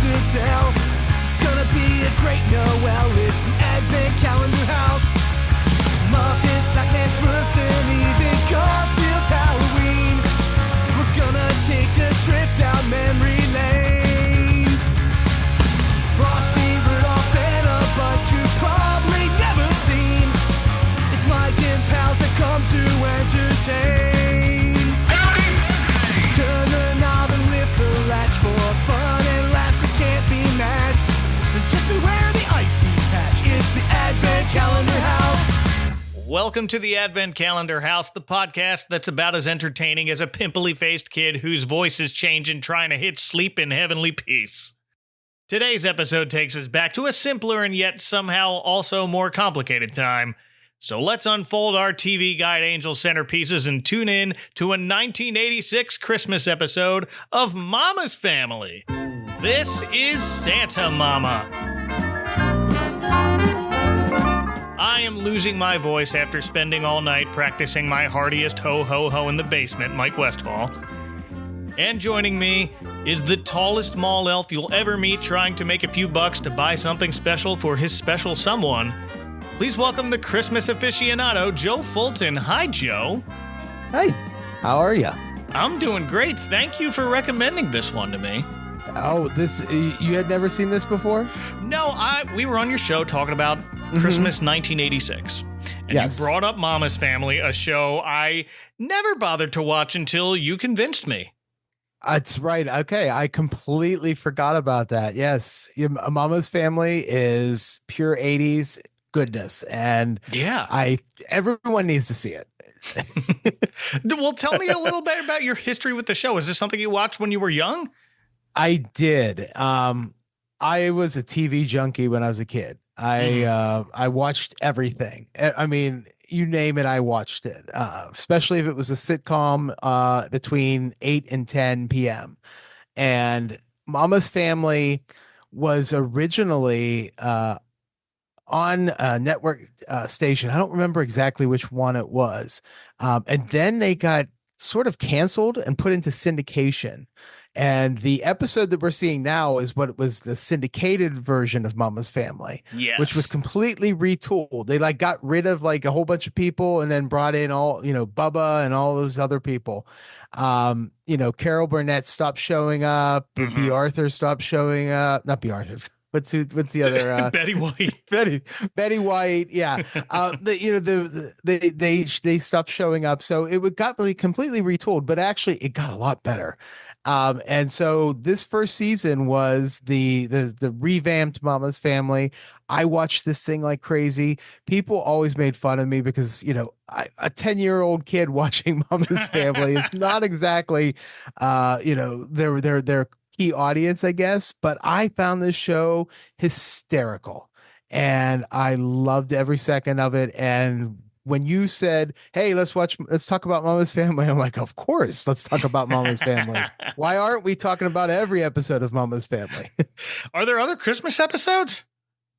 to tell. It's gonna be a great Noel. It's the Advent Calendar House. Muppets, Batman, Smurfs, and even Garfield's Halloween. We're gonna take a trip down memory lane. Frosty, Rudolph, and a bunch you've probably never seen. It's Mike and pals that come to entertain. Turn the knob and lift the latch for fun and laughs that can't be matched. And just beware the icy patch. It's the Advent Calendar House. Welcome to the Advent Calendar House, the podcast that's about as entertaining as a pimply-faced kid whose voice is changing trying to hit sleep in heavenly peace. Today's episode takes us back to a simpler and yet somehow also more complicated time. So let's unfold our TV Guide Angel centerpieces and tune in to a 1986 Christmas episode of Mama's Family. This is Santa Mama. I am losing my voice after spending all night practicing my heartiest ho-ho-ho in the basement, Mike Westfall. And joining me is the tallest mall elf you'll ever meet trying to make a few bucks to buy something special for his special someone. Please welcome the Christmas aficionado, Joe Fulton. Hi, Joe. Hey, how are you? I'm doing great. Thank you for recommending this one to me. Oh, you had never seen this before? No, we were on your show talking about Christmas 1986. And yes. You brought up Mama's Family, a show I never bothered to watch until you convinced me. That's right. Okay, I completely forgot about that. Yes, Mama's Family is pure 80s goodness, and yeah, everyone needs to see it. Well, tell me a little bit about your history with the show. Is this something you watched when you were young? I did. I was a TV junkie when I was a kid. I watched everything. I mean, you name it, I watched it. Especially if it was a sitcom between 8 and 10 p.m. And Mama's Family was originally on a network station. I don't remember exactly which one it was. And then they got sort of canceled and put into syndication. And the episode that we're seeing now is what was the syndicated version of Mama's Family, yes, which was completely retooled. They got rid of a whole bunch of people and then brought in all, Bubba and all those other people. Carol Burnett stopped showing up. B. Arthur stopped showing up. Not B. Arthur. What's the other? Betty White. Betty White. Yeah. They stopped showing up. So it got really completely retooled, but actually it got a lot better. And so this first season was the revamped Mama's Family. I watched this thing like crazy. People always made fun of me because, a 10-year-old kid watching Mama's Family is not exactly, their key audience, I guess. But I found this show hysterical and I loved every second of it. And when you said, hey, let's talk about Mama's Family, I'm like, of course, let's talk about Mama's Family. Why aren't we talking about every episode of Mama's Family? Are there other Christmas episodes?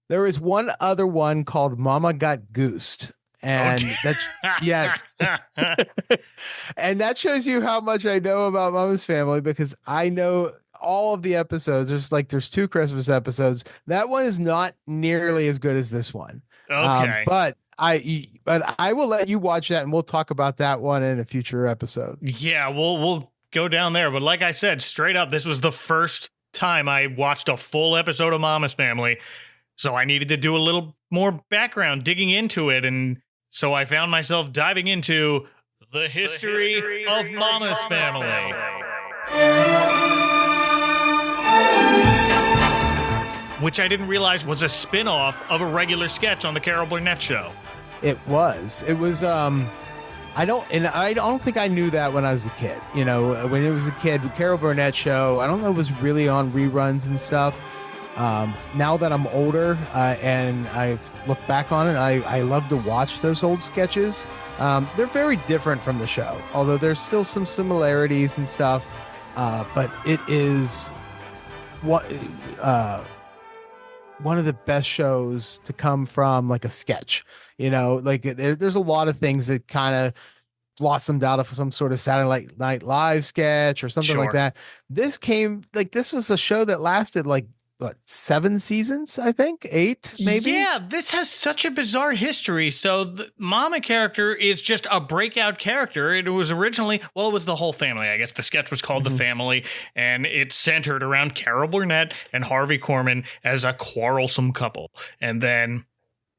There is one other one called Mama Got Goosed. And yes. And that shows you how much I know about Mama's Family, because I know all of the episodes. There's 2 Christmas episodes. That one is not nearly as good as this one. Okay. But I will let you watch that and we'll talk about that one in a future episode. Yeah, we'll go down there. But like I said, straight up, this was the first time I watched a full episode of Mama's Family. So I needed to do a little more background digging into it. And so I found myself diving into the history of Mama's Family. Which I didn't realize was a spin-off of a regular sketch on the Carol Burnett show. It was. I don't think I knew that when I was a kid. When it was a kid, the Carol Burnett show, I don't know, it was really on reruns and stuff. Now that I'm older and I've looked back on it, I love to watch those old sketches. They're very different from the show, although there's still some similarities and stuff. But it is one of the best shows to come from a sketch. There's a lot of things that kind of blossomed out of some sort of Saturday Night Live sketch or something like that. This was a show that lasted what, 7 seasons, I think, 8 maybe. Yeah, this has such a bizarre history. So the mama character is just a breakout character. It was originally, well, it was the whole family. I guess the sketch was called The Family, and it's centered around Carol Burnett and Harvey Korman as a quarrelsome couple. And then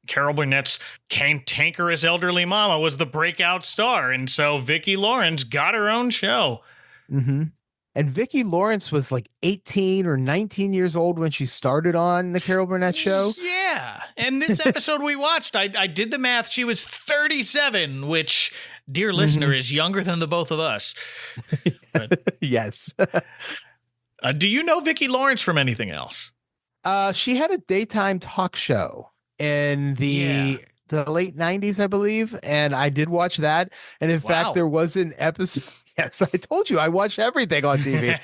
Carol Burnett's cantankerous elderly mama was the breakout star. And so Vicki Lawrence got her own show. Mm-hmm. And Vicki Lawrence was like 18 or 19 years old when she started on the Carol Burnett show. Yeah. And this episode we watched, I did the math. She was 37, which, dear listener, is younger than the both of us. But, yes. Do you know Vicki Lawrence from anything else? She had a daytime talk show in the late 90s, I believe. And I did watch that. And in fact, there was an episode. Yes, I told you I watch everything on TV.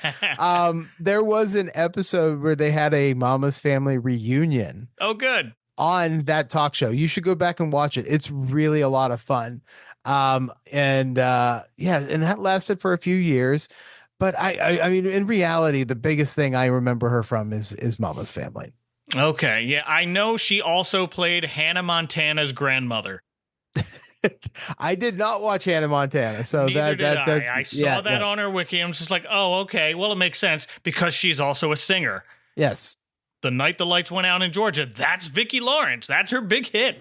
There was an episode where they had a Mama's Family reunion. Oh, good. On that talk show. You should go back and watch it. It's really a lot of fun. And that lasted for a few years. But I mean, in reality, the biggest thing I remember her from is Mama's Family. Okay. Yeah, I know she also played Hannah Montana's grandmother. I did not watch Hannah Montana, so Neither did I saw that on her wiki. I'm just like, oh, okay. Well, it makes sense because she's also a singer. Yes. The Night the Lights Went Out in Georgia. That's Vicki Lawrence. That's her big hit.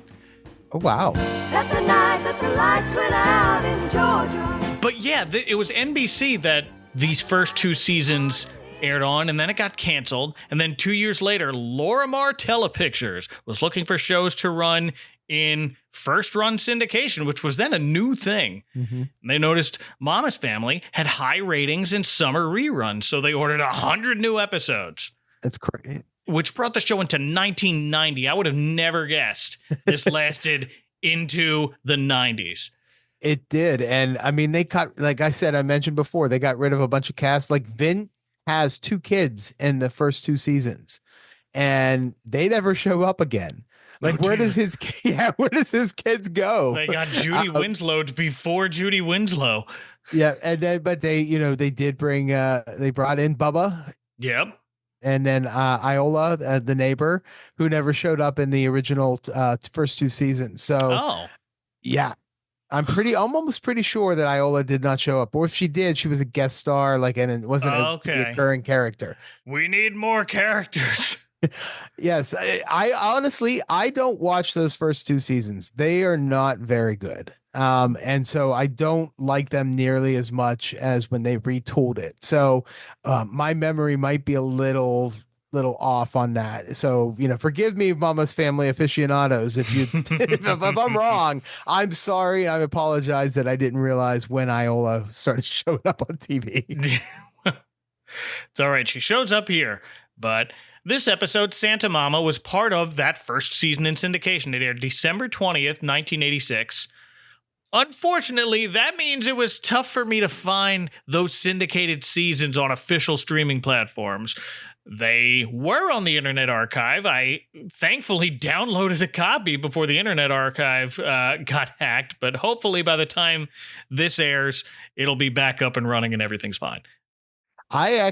Oh, wow. That's the night that the lights went out in Georgia. But yeah, it was NBC that these first 2 seasons aired on, and then it got canceled. And then 2 years later, Lorimar Telepictures was looking for shows to run in first-run syndication, which was then a new thing. Mm-hmm. And they noticed Mama's Family had high ratings in summer reruns, so they ordered 100 new episodes. That's great. Which brought the show into 1990. I would have never guessed this lasted into the 90s. It did. And I mean, they cut, like I said, I mentioned before, they got rid of a bunch of cast. Like Vin has 2 kids in the first 2 seasons, and they never show up again. Like, where does his kids go? They got Judy Winslow before Judy Winslow. Yeah, and then but they did bring they brought in Bubba. Yep. And then Iola, the neighbor, who never showed up in the original first 2 seasons. So yeah, I'm almost pretty sure that Iola did not show up, or if she did, she was a guest star, like, and it wasn't a recurring character. We need more characters. Yes, I honestly, I don't watch those first 2 seasons. They are not very good. And so I don't like them nearly as much as when they retooled it. So my memory might be a little off on that. So, forgive me, Mama's Family aficionados, if I'm wrong. I'm sorry. I apologize that I didn't realize when Iola started showing up on TV. It's all right. She shows up here, but this episode, Santa Mama, was part of that first season in syndication. It aired December 20th, 1986. Unfortunately, that means it was tough for me to find those syndicated seasons on official streaming platforms. They were on the Internet Archive. I thankfully downloaded a copy before the Internet Archive got hacked, but hopefully by the time this airs, it'll be back up and running and everything's fine. I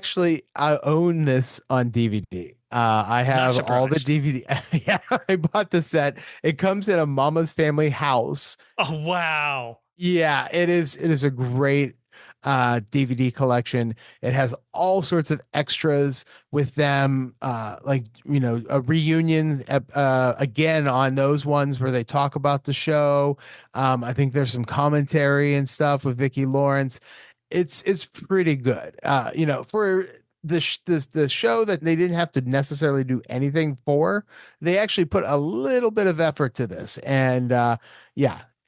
own this on DVD. I have all the DVD. Yeah, I bought the set. It comes in a Mama's Family house. Oh, wow. Yeah, it is a great DVD collection. It has all sorts of extras with them, like, a reunion again on those ones where they talk about the show. I think there's some commentary and stuff with Vicki Lawrence. It's pretty good. For the show that they didn't have to necessarily do anything for, they actually put a little bit of effort to this. And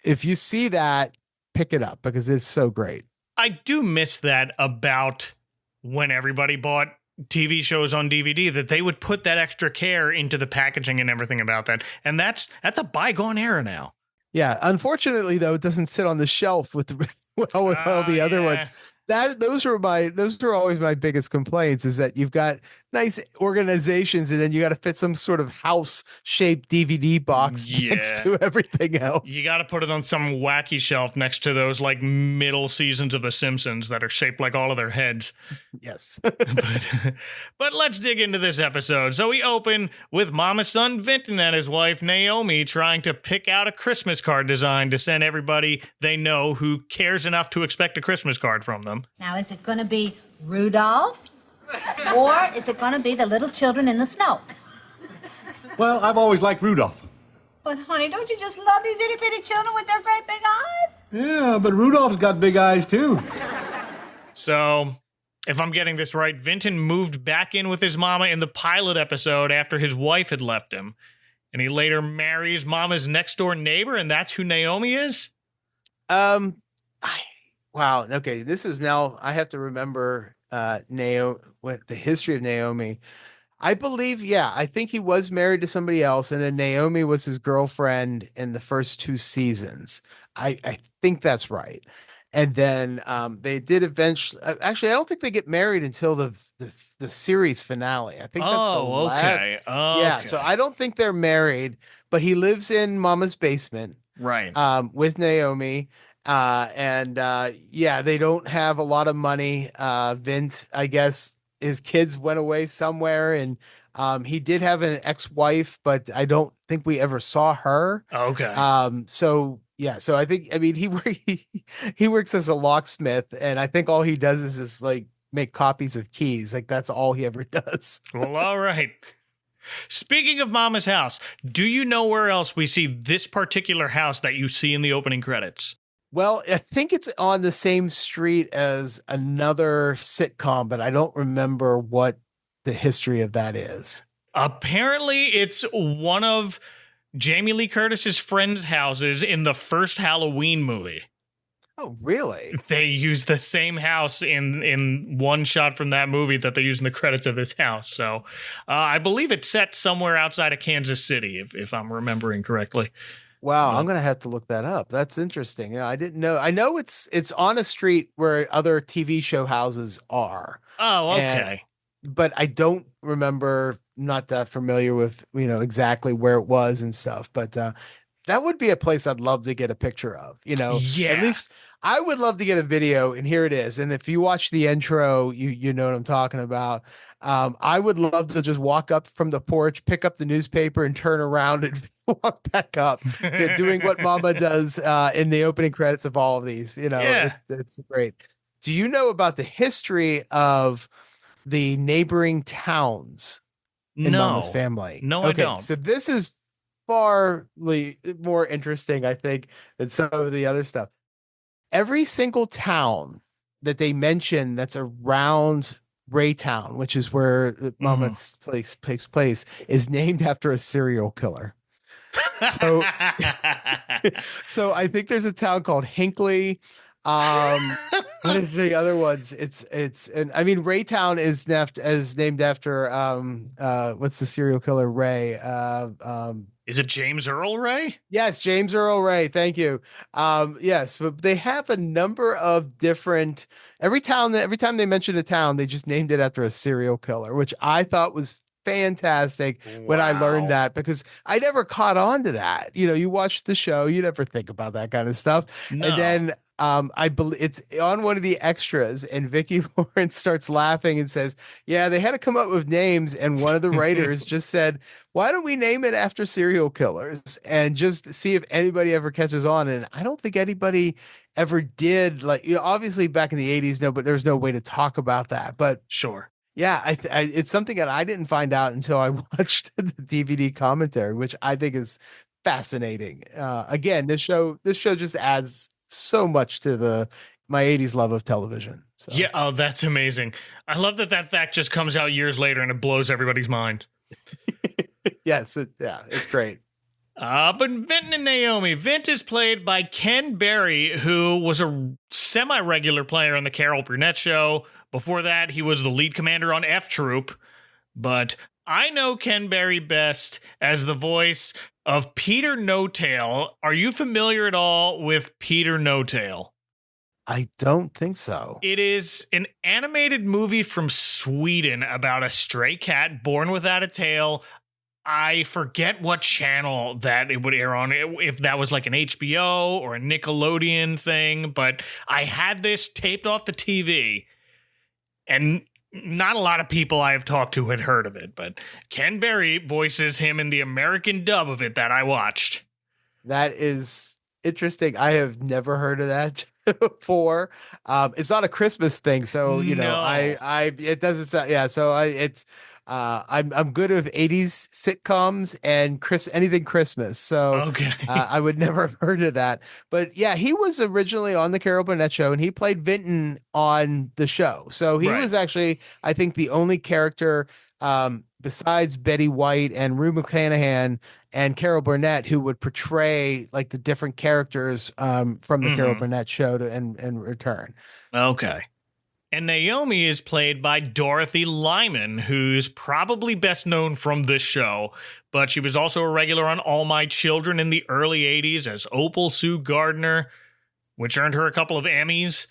if you see that, pick it up because it's so great. I do miss that about when everybody bought TV shows on DVD, that they would put that extra care into the packaging and everything about that. And that's a bygone era now. Yeah. Unfortunately, though, it doesn't sit on the shelf with all the other ones. Those are always my biggest complaints, is that you've got nice organizations, and then you got to fit some sort of house-shaped DVD box next to everything else. You got to put it on some wacky shelf next to those like middle seasons of The Simpsons that are shaped like all of their heads. Yes. But let's dig into this episode. So we open with Mama's son Vinton and his wife Naomi trying to pick out a Christmas card design to send everybody they know who cares enough to expect a Christmas card from them. Now, is it going to be Rudolph? Or is it going to be the little children in the snow? Well, I've always liked Rudolph. But, honey, don't you just love these itty-bitty children with their great big eyes? Yeah, but Rudolph's got big eyes, too. So, if I'm getting this right, Vinton moved back in with his mama in the pilot episode after his wife had left him. And he later marries Mama's next-door neighbor, and that's who Naomi is? Wow. Okay, this is now, I have to remember Naomi, what the history of Naomi. I believe, I think he was married to somebody else, and then Naomi was his girlfriend in the first 2 seasons. I think that's right. And then they did eventually. Actually, I don't think they get married until the series finale. I think that's the last. Okay. Yeah, so I don't think they're married, but he lives in Mama's basement, right? With Naomi. They don't have a lot of money. Vint, I guess his kids went away somewhere, and he did have an ex-wife, but I don't think we ever saw her. Okay. So I think, I mean, he works as a locksmith, and I think all he does is just like make copies of keys. Like that's all he ever does. Well, all right. Speaking of Mama's house, do you know where else we see this particular house that you see in the opening credits? Well, I think it's on the same street as another sitcom, but I don't remember what the history of that is. Apparently, it's one of Jamie Lee Curtis's friends' houses in the first Halloween movie. Oh, really? They use the same house in one shot from that movie that they use in the credits of this house. So I believe it's set somewhere outside of Kansas City, if I'm remembering correctly. Wow, I'm gonna have to look that up. That's interesting. Yeah, I didn't know. I know it's on a street where other TV show houses are. Oh, okay. But I don't remember. Not that familiar with exactly where it was and stuff. But that would be a place I'd love to get a picture of. Yeah. At least I would love to get a video. And here it is. And if you watch the intro, you know what I'm talking about. I would love to just walk up from the porch, pick up the newspaper, and turn around and walk back up, doing what Mama does in the opening credits of all of these. It's great. Do you know about the history of the neighboring towns in Mama's family? No, I don't. So this is far more interesting, I think, than some of the other stuff. Every single town that they mention that's around Raytown, which is where the Mama's place takes place, is named after a serial killer. So, so I think there's a town called Hinckley. What is the other ones? And I mean, Raytown is named after what's the serial killer Ray? Is it James Earl Ray? Yes, James Earl Ray. Thank you. Yes, but they have a number of different. Every time they mention a town, they just named it after a serial killer, which I thought was fantastic when I learned that, because I never caught on to that. You watch the show, you never think about that kind of stuff. No. And then I believe it's on one of the extras, and Vicki Lawrence starts laughing and says, yeah, they had to come up with names, and one of the writers just said, why don't we name it after serial killers and just see if anybody ever catches on? And I don't think anybody ever did. Like, obviously back in the 80s, no, but there's no way to talk about that. But sure. Yeah, it's something that I didn't find out until I watched the DVD commentary, which I think is fascinating. Again, this show just adds so much to my 80s love of television. So. Yeah, oh, that's amazing. I love that fact just comes out years later and it blows everybody's mind. Yes, it's great. But Vinton and Naomi. Vint is played by Ken Berry, who was a semi-regular player on the Carol Burnett Show. Before that, he was the lead commander on F Troop. But I know Ken Berry best as the voice of Peter No-Tail. Are you familiar at all with Peter No-Tail? I don't think so. It is an animated movie from Sweden about a stray cat born without a tail. I forget what channel that it would air on, if that was like an HBO or a Nickelodeon thing, but I had this taped off the TV, and not a lot of people I have talked to had heard of it, but Ken Berry voices him in the American dub of it that I watched. That is interesting. I have never heard of that before. It's not a Christmas thing, so No. it doesn't sound, yeah. So I'm good with 80s sitcoms and anything Christmas. So Okay. I would never have heard of that. But yeah, he was originally on the Carol Burnett show, and he played Vinton on the show. So he Right. was actually, I think, the only character besides Betty White and Rue McClanahan and Carol Burnett who would portray like the different characters from the Carol Burnett show and return. Okay. And Naomi is played by Dorothy Lyman, who's probably best known from this show, but she was also a regular on All My Children in the early 80s as Opal Sue Gardner, which earned her a couple of Emmys.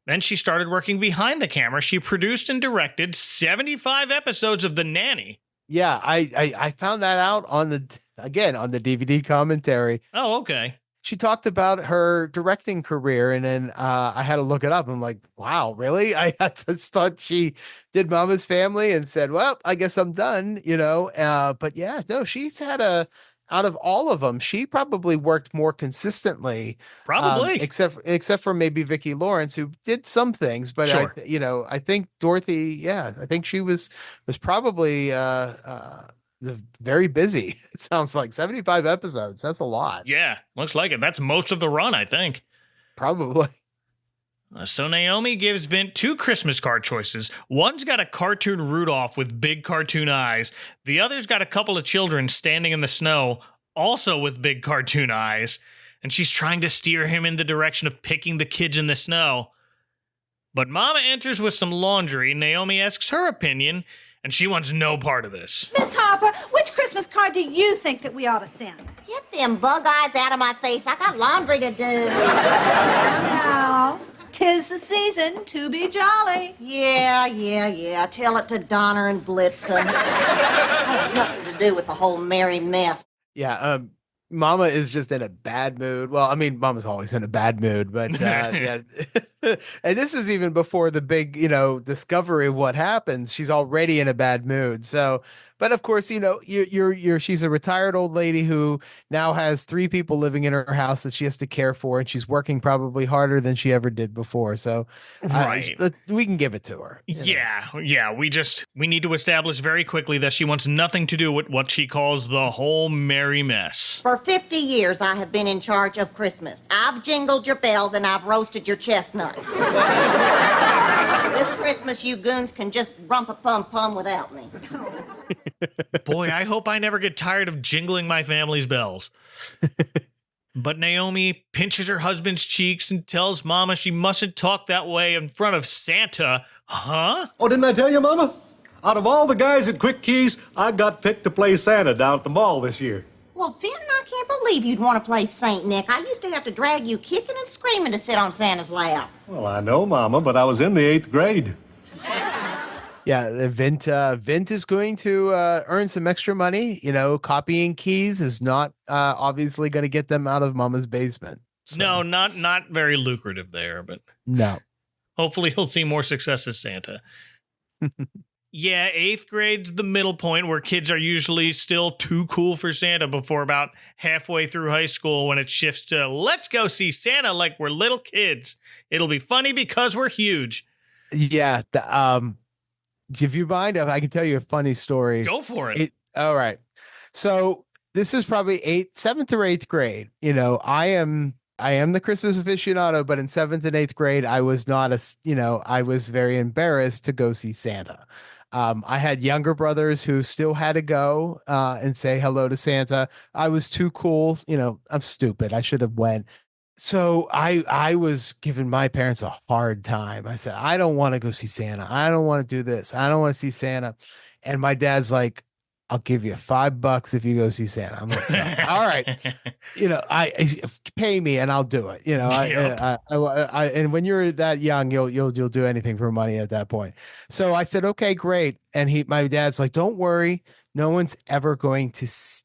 Then she started working behind the camera. She produced and directed 75 episodes of The Nanny. Yeah, I found that out on the DVD commentary. Oh, okay. She talked about her directing career, and then I had to look it up. I'm like, wow, really? I just thought she did Mama's Family and said, well, I guess I'm done, but yeah, no, she's had out of all of them, she probably worked more consistently. Probably. Except for maybe Vicki Lawrence, who did some things, but Sure. I think Dorothy, I think she was probably very busy. It sounds like 75 episodes. That's a lot. Yeah, looks like it. That's most of the run, I think. Probably. So Naomi gives Vint 2 Christmas card choices. One's got a cartoon Rudolph with big cartoon eyes. The other's got a couple of children standing in the snow, also with big cartoon eyes. And she's trying to steer him in the direction of picking the kids in the snow. But Mama enters with some laundry. Naomi asks her opinion, and she wants no part of this. Miss Harper, which Christmas card do you think that we ought to send? Get them bug eyes out of my face. I got laundry to do. Now, 'tis the season to be jolly. Yeah. Tell it to Donner and Blitzen. Nothing to do with the whole merry mess. Yeah, Mama is just in a bad mood. Well, I mean, Mama's always in a bad mood, but yeah. And this is even before the big, discovery of what happens. She's already in a bad mood. So, but of course, she's a retired old lady who now has 3 people living in her house that she has to care for, and she's working probably harder than she ever did before. So, Right. We can give it to her. Yeah. We need to establish very quickly that she wants nothing to do with what she calls the whole merry mess. For 50 years, I have been in charge of Christmas. I've jingled your bells and I've roasted your chestnuts. This Christmas, you goons can just rump-a-pum-pum without me. Boy, I hope I never get tired of jingling my family's bells. But Naomi pinches her husband's cheeks and tells Mama she mustn't talk that way in front of Santa. Huh? Oh, didn't I tell you, Mama? Out of all the guys at Quick Keys, I got picked to play Santa down at the mall this year. Well, Fenton, I can't believe you'd want to play Saint Nick. I used to have to drag you kicking and screaming to sit on Santa's lap. Well, I know, Mama, but I was in the 8th grade. Yeah, Vint is going to earn some extra money. Copying keys is not obviously going to get them out of Mama's basement. So, No, not very lucrative there, but no. hopefully he'll see more success as Santa. Yeah, 8th grade's the middle point where kids are usually still too cool for Santa before about halfway through high school when it shifts to let's go see Santa like we're little kids. It'll be funny because we're huge. Yeah. If you mind, I can tell you a funny story. Go for it. All right. So this is probably 7th or 8th grade. I am the Christmas aficionado, but in 7th and 8th grade, I was not I was very embarrassed to go see Santa. I had younger brothers who still had to go and say hello to Santa. I was too cool. I'm stupid. I should have went. So I was giving my parents a hard time. I said, I don't want to go see Santa. I don't want to do this. I don't want to see Santa. And my dad's like, I'll give you $5 if you go see Santa. I'm like, so, all right, pay me and I'll do it. And when you're that young, you'll do anything for money at that point. So I said, okay, great. And my dad's like, don't worry, no one's ever going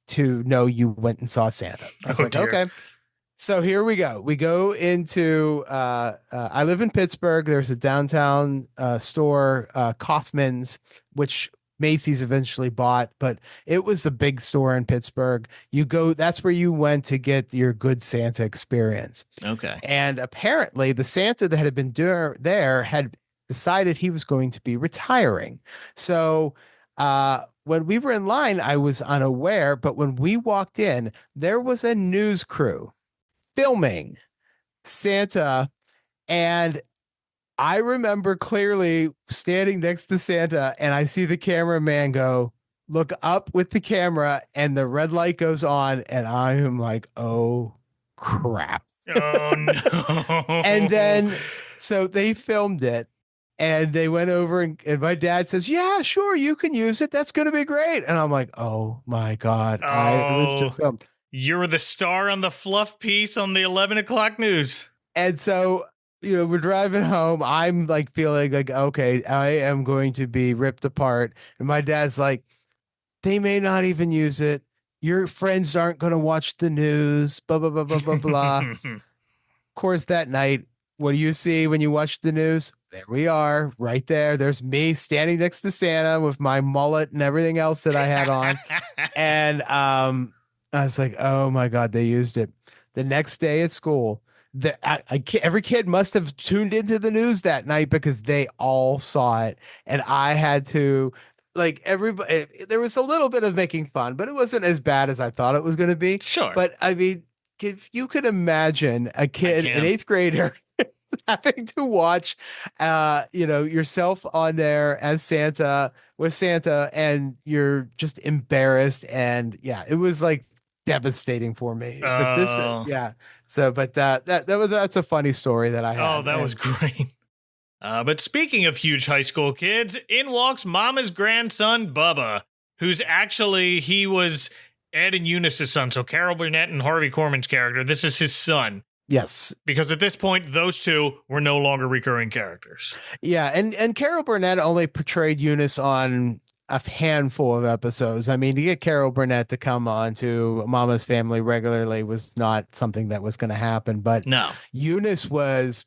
to know you went and saw Santa. I was like, dear. okay. So here we go. We go into I live in Pittsburgh. There's a downtown store, Kaufman's, which Macy's eventually bought, but it was the big store in Pittsburgh. That's where you went to get your good Santa experience. Okay. And apparently the Santa that had been there had decided he was going to be retiring. So when we were in line, I was unaware, but when we walked in, there was a news crew filming Santa, and I remember clearly standing next to Santa, and I see the cameraman look up with the camera, and the red light goes on, and I am like, oh crap. Oh no. And then so they filmed it, and they went over, and my dad says, yeah, sure, you can use it, that's gonna be great. And I'm like, oh my God. I was just filmed. You're the star on the fluff piece on the 11 o'clock news. And so, we're driving home. I'm like feeling like, okay, I am going to be ripped apart. And my dad's like, they may not even use it. Your friends aren't going to watch the news, blah, blah, blah, blah, blah, blah. Of course, that night, what do you see when you watch the news? There we are, right there. There's me standing next to Santa with my mullet and everything else that I had on. And I was like, oh my God, they used it. The next day at school, every kid must have tuned into the news that night because they all saw it. And I had to, like, everybody, there was a little bit of making fun, but it wasn't as bad as I thought it was going to be. Sure. But I mean, if you could imagine a kid, an 8th grader, having to watch, yourself on there as Santa with Santa, and you're just embarrassed. And yeah, it was like devastating for me. But that's a funny story that I had. Oh, that was great. But speaking of huge high school kids, in walks Mama's grandson, Bubba, who's actually, he was Ed and Eunice's son. So Carol Burnett and Harvey Korman's character, this is his son. Yes. Because at this point, those two were no longer recurring characters. Yeah, and Carol Burnett only portrayed Eunice on a handful of episodes. I mean, to get Carol Burnett to come on to Mama's Family regularly was not something that was going to happen. But no, Eunice was,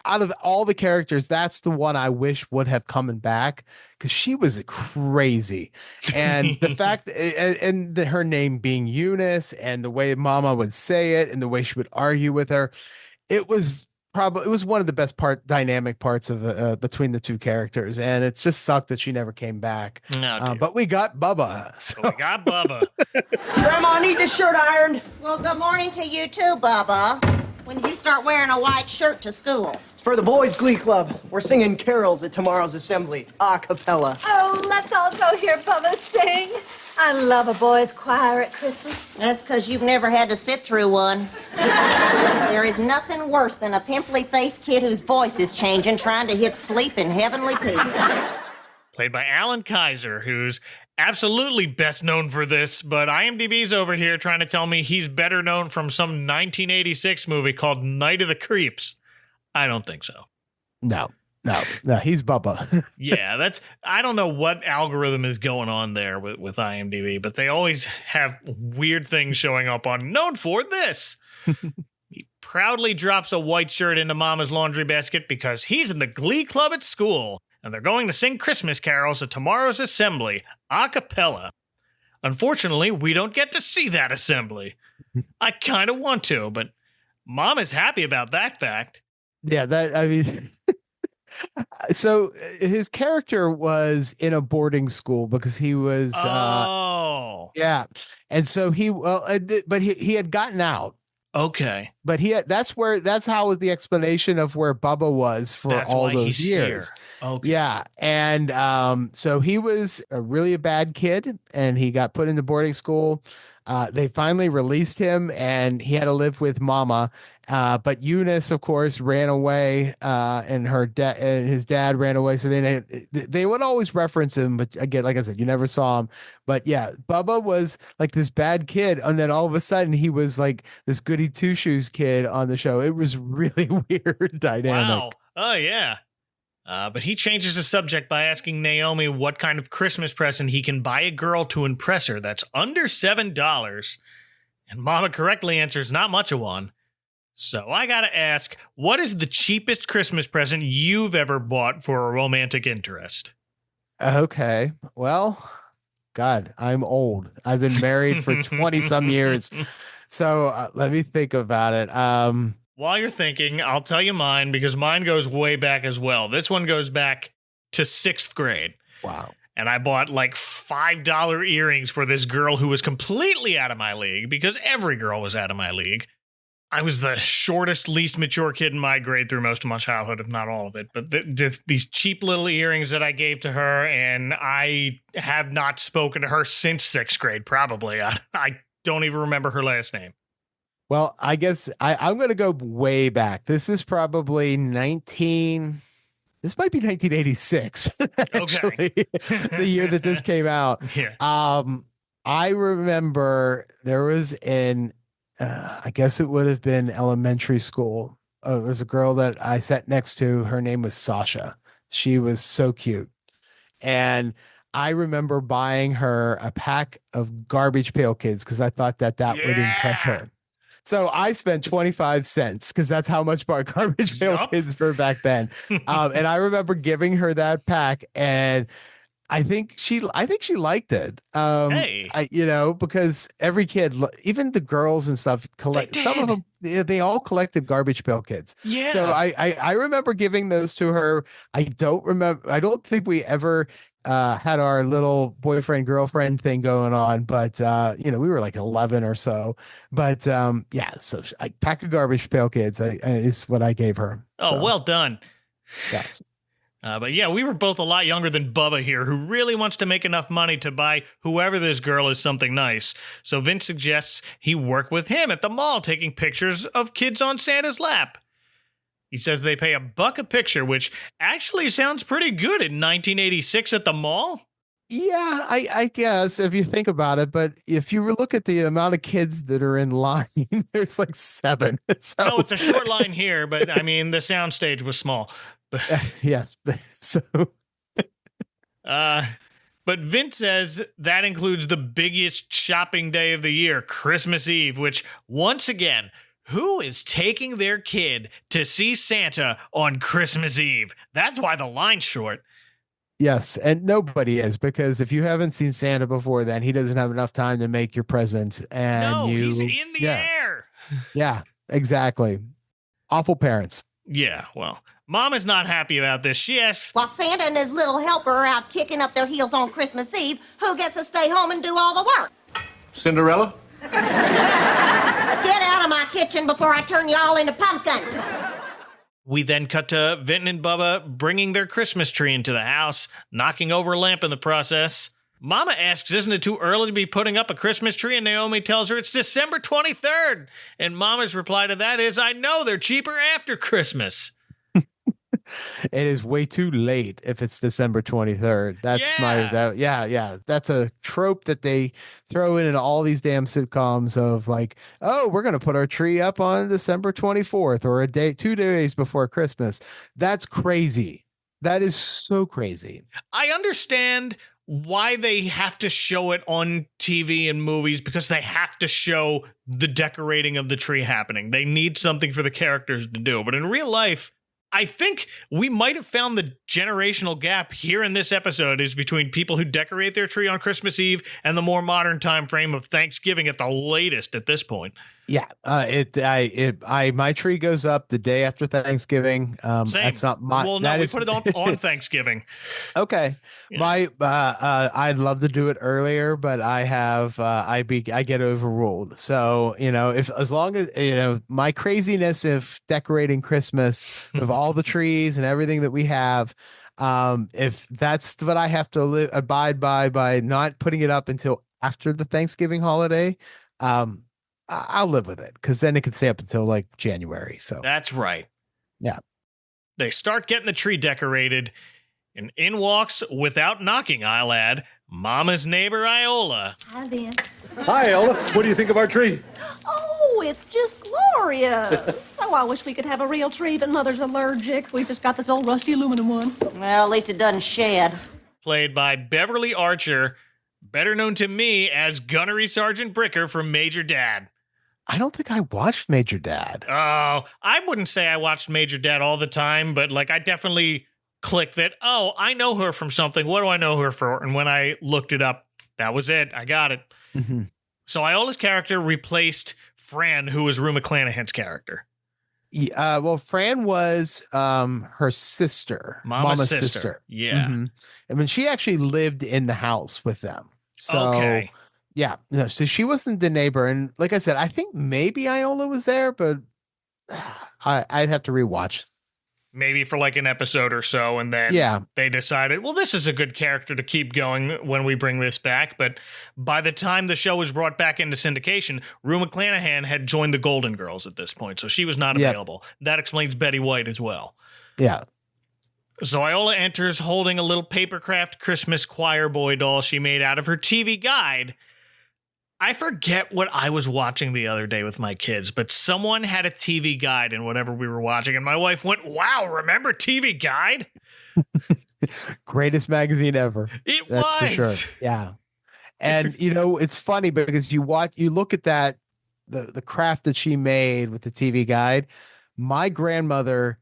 out of all the characters, that's the one I wish would have coming back, because she was crazy. And the fact and her name being Eunice, and the way Mama would say it, and the way she would argue with her, it was one of the best dynamic parts of between the two characters. And it just sucked that she never came back. No, but we got Bubba. So. We got Bubba. Grandma, I need this shirt ironed. Well, good morning to you too, Bubba. When did you start wearing a white shirt to school? It's for the Boys Glee Club. We're singing carols at tomorrow's assembly, a cappella. Oh, let's all go hear Bubba sing. I love a boys' choir at Christmas. That's because you've never had to sit through one. There is nothing worse than a pimply-faced kid whose voice is changing trying to hit sleep in heavenly peace. Played by Alan Kaiser, who's absolutely best known for this, but IMDb's over here trying to tell me he's better known from some 1986 movie called Night of the Creeps. I don't think so. No, he's Bubba. Yeah, I don't know what algorithm is going on there with IMDb, but they always have weird things showing up on known for this. He proudly drops a white shirt into Mama's laundry basket because he's in the Glee Club at school, and they're going to sing Christmas carols at tomorrow's assembly, a cappella. Unfortunately, we don't get to see that assembly. I kind of want to, but Mom is happy about that fact. Yeah, so his character was in a boarding school because he was, yeah. And so but he had gotten out. Okay. But that's how the explanation of where Bubba was for all those years. Okay. Yeah. And so he was a really bad kid, and he got put into boarding school. They finally released him, and he had to live with Mama. But Eunice, of course, ran away, and his dad ran away. So they would always reference him, but again, like I said, you never saw him. But yeah, Bubba was like this bad kid, and then all of a sudden he was like this goody two shoes kid on the show. It was really weird dynamic. Wow. Oh yeah. But he changes the subject by asking Naomi what kind of Christmas present he can buy a girl to impress her that's under $7. And Mama correctly answers not much of one. So I gotta ask, what is the cheapest Christmas present you've ever bought for a romantic interest? Okay. Well, God, I'm old. I've been married for 20 some years. So let me think about it. While you're thinking, I'll tell you mine because mine goes way back as well. This one goes back to 6th grade. Wow. And I bought like $5 earrings for this girl who was completely out of my league because every girl was out of my league. I was the shortest, least mature kid in my grade through most of my childhood, if not all of it. But these cheap little earrings that I gave to her, and I have not spoken to her since 6th grade, probably. I don't even remember her last name. Well, I guess I'm going to go way back. This is probably this might be 1986, actually, the year that this came out. Yeah. I remember there was I guess it would have been elementary school. It was a girl that I sat next to. Her name was Sasha. She was so cute. And I remember buying her a pack of Garbage Pail Kids because I thought that would impress her. So I spent 25 cents because that's how much Garbage Pail Kids were back then. And I remember giving her that pack, and I think she liked it. Hey. Because every kid, even the girls and stuff, some of them, they all collected Garbage Pail Kids. Yeah. So I remember giving those to her. I don't think we ever had our little boyfriend girlfriend thing going on, but we were like 11 or so. But so a pack of Garbage Pail Kids is what I gave her. Oh, so, well done. Yes. But yeah, we were both a lot younger than Bubba here, who really wants to make enough money to buy whoever this girl is something nice. So Vince suggests he work with him at the mall taking pictures of kids on Santa's lap. He says they pay $1 a picture, which actually sounds pretty good in 1986 at the mall. Yeah, I guess if you think about it, but if you look at the amount of kids that are in line, there's like 7. So. No, it's a short line here, but I mean, the soundstage was small. Yes. So. But Vince says that includes the biggest shopping day of the year, Christmas Eve, which, once again, who is taking their kid to see Santa on Christmas Eve? That's why the line's short. Yes, and nobody is, because if you haven't seen Santa before, then he doesn't have enough time to make your present. And he's in the air. Yeah, exactly. Awful parents. Yeah, well, Mom is not happy about this. She asks, while Santa and his little helper are out kicking up their heels on Christmas Eve, who gets to stay home and do all the work? Cinderella? Get out of my kitchen before I turn you all into pumpkins. We then cut to Vinton and Bubba bringing their Christmas tree into the house, knocking over a lamp in the process. Mama asks, isn't it too early to be putting up a Christmas tree? And Naomi tells her it's December 23rd. And Mama's reply to that is, I know, they're cheaper after Christmas. It is way too late if it's December 23rd. That's that's a trope that they throw in all these damn sitcoms of like, oh, we're going to put our tree up on December 24th or 2 days before Christmas. That's crazy. That is so crazy. I understand why they have to show it on TV and movies, because they have to show the decorating of the tree happening. They need something for the characters to do. But in real life, I think we might have found the generational gap here in this episode is between people who decorate their tree on Christmas Eve and the more modern time frame of Thanksgiving at the latest at this point. Yeah, my tree goes up the day after Thanksgiving. Same. That's not my. Well, no, we put it on Thanksgiving. Okay, yeah. I'd love to do it earlier, but I get overruled. So as long as my craziness of decorating Christmas with all the trees and everything that we have. If that's what I have to abide by not putting it up until after the Thanksgiving holiday, I'll live with it because then it can stay up until like January. So That's right. yeah. They start getting the tree decorated, and in walks, without knocking, I'll add, Mama's neighbor Iola. Hi, Ben. Hi, Ella. What do you think of our tree? Oh, it's just glorious. Oh, I wish we could have a real tree, but Mother's allergic. We've just got this old rusty aluminum one. Well, at least it doesn't shed. Played by Beverly Archer, better known to me as Gunnery Sergeant Bricker from Major Dad. I don't think I watched Major Dad. Oh, I wouldn't say I watched Major Dad all the time, but like I definitely clicked that, oh, I know her from something. What do I know her for? And when I looked it up, that was it. I got it. Mm-hmm. So Iola's character replaced Fran, who was Rue McClanahan's character. Yeah, well, Fran was her sister, Mama's sister. Yeah. Mm-hmm. I mean, she actually lived in the house with them. So, Okay. yeah, no, so she wasn't the neighbor. And like I said, I think maybe Iola was there, but I'd have to rewatch. Maybe for like an episode or so, and then they decided, well, this is a good character to keep going when we bring this back. But by the time the show was brought back into syndication, Rue McClanahan had joined the Golden Girls at this point, so she was not available. That explains Betty White as well. Yeah. So Iola enters holding a little papercraft Christmas choir boy doll she made out of her TV guide. I forget what I was watching the other day with my kids, but someone had a TV guide in whatever we were watching, and my wife went, wow, remember TV Guide? Greatest magazine ever. That's for sure. Yeah. And, you know, it's funny because you look at that, the craft that she made with the TV guide. My grandmother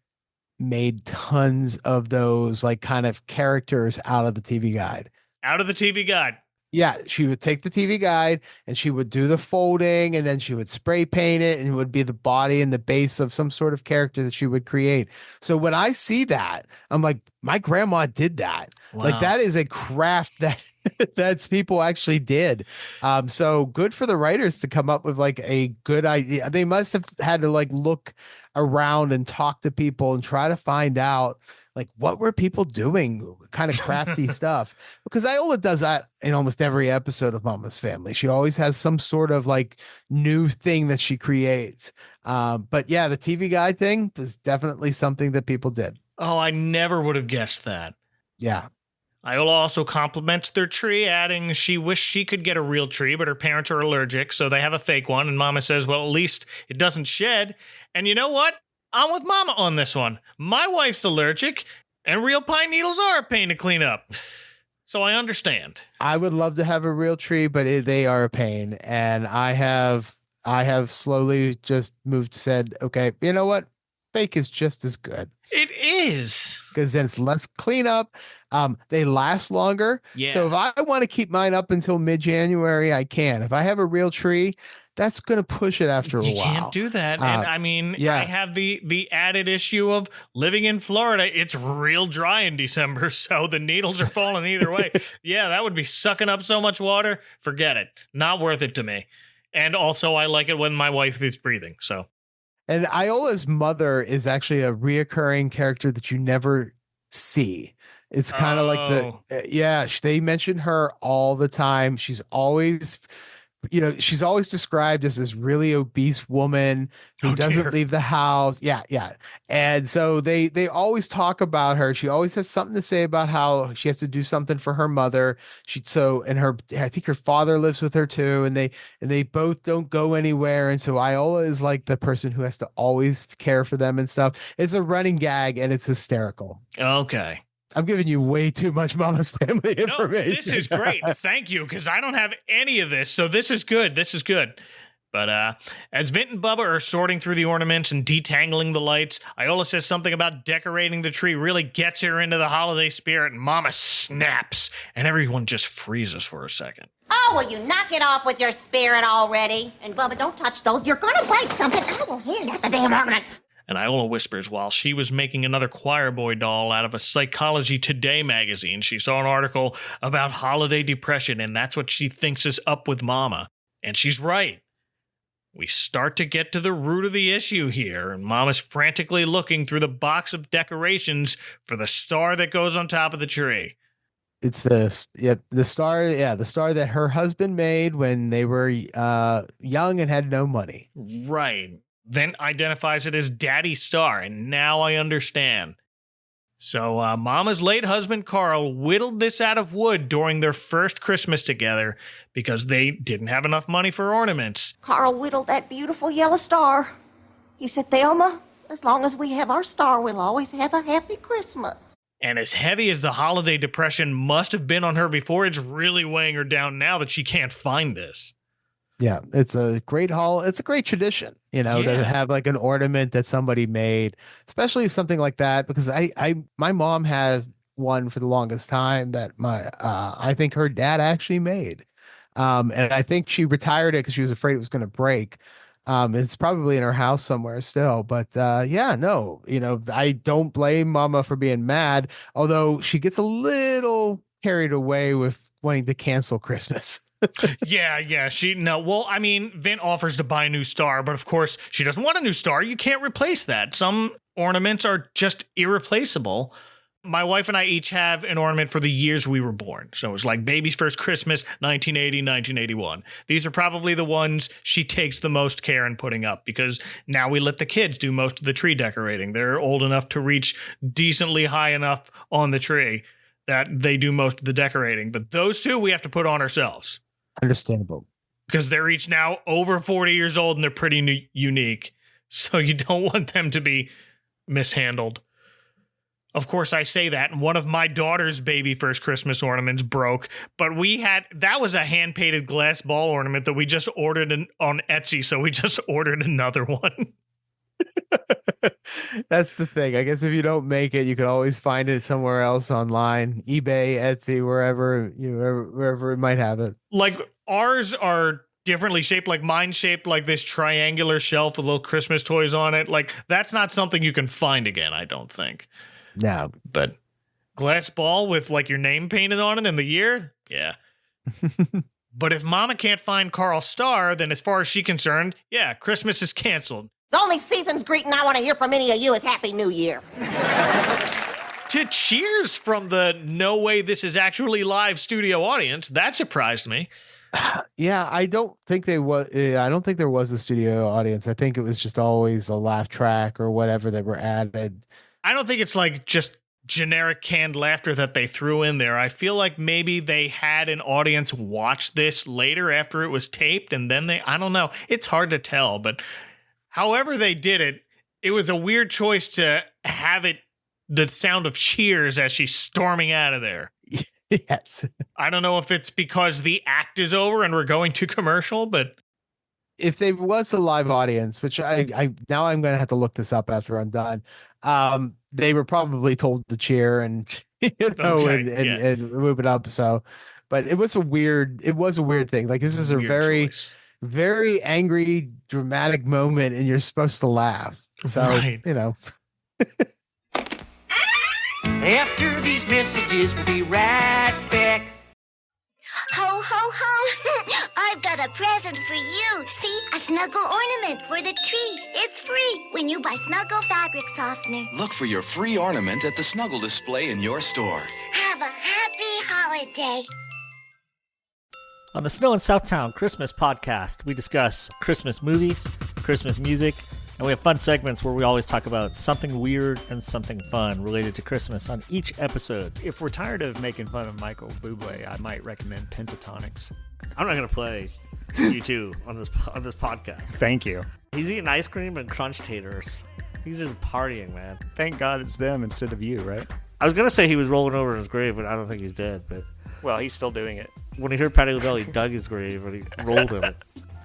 made tons of those like kind of characters out of the TV guide. Out of the TV Guide. Yeah, she would take the TV guide and she would do the folding and then she would spray paint it and it would be the body and the base of some sort of character that she would create. So when I see that, I'm like, my grandma did that. Wow. Like that is a craft that that's people actually did. So good for the writers to come up with like a good idea. They must have had to like look around and talk to people and try to find out like what were people doing, kind of crafty stuff, because Iola does that in almost every episode of Mama's Family. She always has some sort of like new thing that she creates. But yeah, the TV guide thing was definitely something that people did. Oh, I never would have guessed that. Yeah. Iola also compliments their tree, adding she wished she could get a real tree, but her parents are allergic, so they have a fake one. And Mama says, well, at least it doesn't shed. And you know what? I'm with Mama on this one. My wife's allergic, and real pine needles are a pain to clean up. So I understand. I would love to have a real tree, but they are a pain. And I have slowly just said, okay, you know what? Fake is just as good. It is. Because then it's less cleanup. They last longer. Yeah. So if I want to keep mine up until mid-January, I can. If I have a real tree, that's going to push it after a while. You can't do that. And I mean, I have the added issue of living in Florida. It's real dry in December, so the needles are falling either way. Yeah, that would be sucking up so much water. Forget it. Not worth it to me. And also, I like it when my wife is breathing, so. And Iola's mother is actually a reoccurring character that you never see. It's kind of like they mention her all the time. She's always described as this really obese woman who doesn't leave the house. Yeah. Yeah. And so they always talk about her. She always has something to say about how she has to do something for her mother. I think her father lives with her too. And they both don't go anywhere. And so Iola is like the person who has to always care for them and stuff. It's a running gag and it's hysterical. Okay. I'm giving you way too much Mama's Family information. No, this is great. Thank you, because I don't have any of this, so this is good. This is good. But as Vint and Bubba are sorting through the ornaments and detangling the lights, Iola says something about decorating the tree really gets her into the holiday spirit, and Mama snaps, and everyone just freezes for a second. Oh, will you knock it off with your spirit already? And Bubba, don't touch those. You're gonna break something. I will hand out the damn ornaments. And Iola whispers while she was making another choir boy doll out of a Psychology Today magazine. She saw an article about holiday depression, and that's what she thinks is up with Mama. And she's right. We start to get to the root of the issue here, and Mama's frantically looking through the box of decorations for the star that goes on top of the tree. It's the star, the star that her husband made when they were young and had no money. Right. Then identifies it as Daddy Star, and now I understand. So Mama's late husband Carl whittled this out of wood during their first Christmas together because they didn't have enough money for ornaments. Carl whittled that beautiful yellow star. He said, Thelma, as long as we have our star, we'll always have a happy Christmas. And as heavy as the holiday depression must have been on her before, it's really weighing her down now that she can't find this. Yeah, it's a great it's a great tradition, to have like an ornament that somebody made, especially something like that, because my mom has one for the longest time that I think her dad actually made. And I think she retired it because she was afraid it was going to break. It's probably in her house somewhere still, but I don't blame Mama for being mad, although she gets a little carried away with wanting to cancel Christmas. Yeah. Vint offers to buy a new star, but of course she doesn't want a new star. You can't replace that. Some ornaments are just irreplaceable. My wife and I each have an ornament for the years we were born. So it's like baby's first Christmas, 1980, 1981. These are probably the ones she takes the most care in putting up because now we let the kids do most of the tree decorating. They're old enough to reach decently high enough on the tree that they do most of the decorating. But those two we have to put on ourselves. Understandable. Because they're each now over 40 years old and they're pretty unique. So you don't want them to be mishandled. Of course, I say that, and one of my daughter's baby first Christmas ornaments broke, but that was a hand-painted glass ball ornament that we just ordered on Etsy, so we just ordered another one. That's the thing. I guess if you don't make it, you could always find it somewhere else online, eBay, Etsy, wherever it might have it. Like ours are differently shaped, like mine shaped like this triangular shelf with little Christmas toys on it. Like that's not something you can find again, I don't think. No. But glass ball with like your name painted on it and the year? Yeah. But if Mama can't find Carl's star, then as far as she's concerned, yeah, Christmas is canceled. The only season's greeting I want to hear from any of you is Happy New Year. To cheers from the no way this is actually live studio audience. That surprised me. Yeah, I don't think there was a studio audience. I think it was just always a laugh track or whatever that were added. I don't think it's like just generic canned laughter that they threw in there. I feel like maybe they had an audience watch this later after it was taped and then I don't know. It's hard to tell, but however they did it, it was a weird choice to have it the sound of cheers as she's storming out of there. Yes. I don't know if it's because the act is over and we're going to commercial, but if there was a live audience, which I now I'm going to have to look this up after I'm done. They were probably told to cheer and and move it up. So, but it was a weird thing. Like this is a very choice. Very angry, dramatic moment, and you're supposed to laugh. So After these messages, we'll be right back. Ho, ho, ho! I've got a present for you. See, a snuggle ornament for the tree. It's free when you buy Snuggle fabric softener. Look for your free ornament at the Snuggle display in your store. Have a happy holiday. On the Snow in Southtown Christmas podcast, we discuss Christmas movies, Christmas music, and we have fun segments where we always talk about something weird and something fun related to Christmas on each episode. If we're tired of making fun of Michael Bublé, I might recommend Pentatonics. I'm not going to play U2 on this podcast. Thank you. He's eating ice cream and crunch taters. He's just partying, man. Thank God it's them instead of you, right? I was going to say he was rolling over in his grave, but I don't think he's dead. But well, he's still doing it. When he heard Patti LaBelle, he dug his grave and he rolled in it.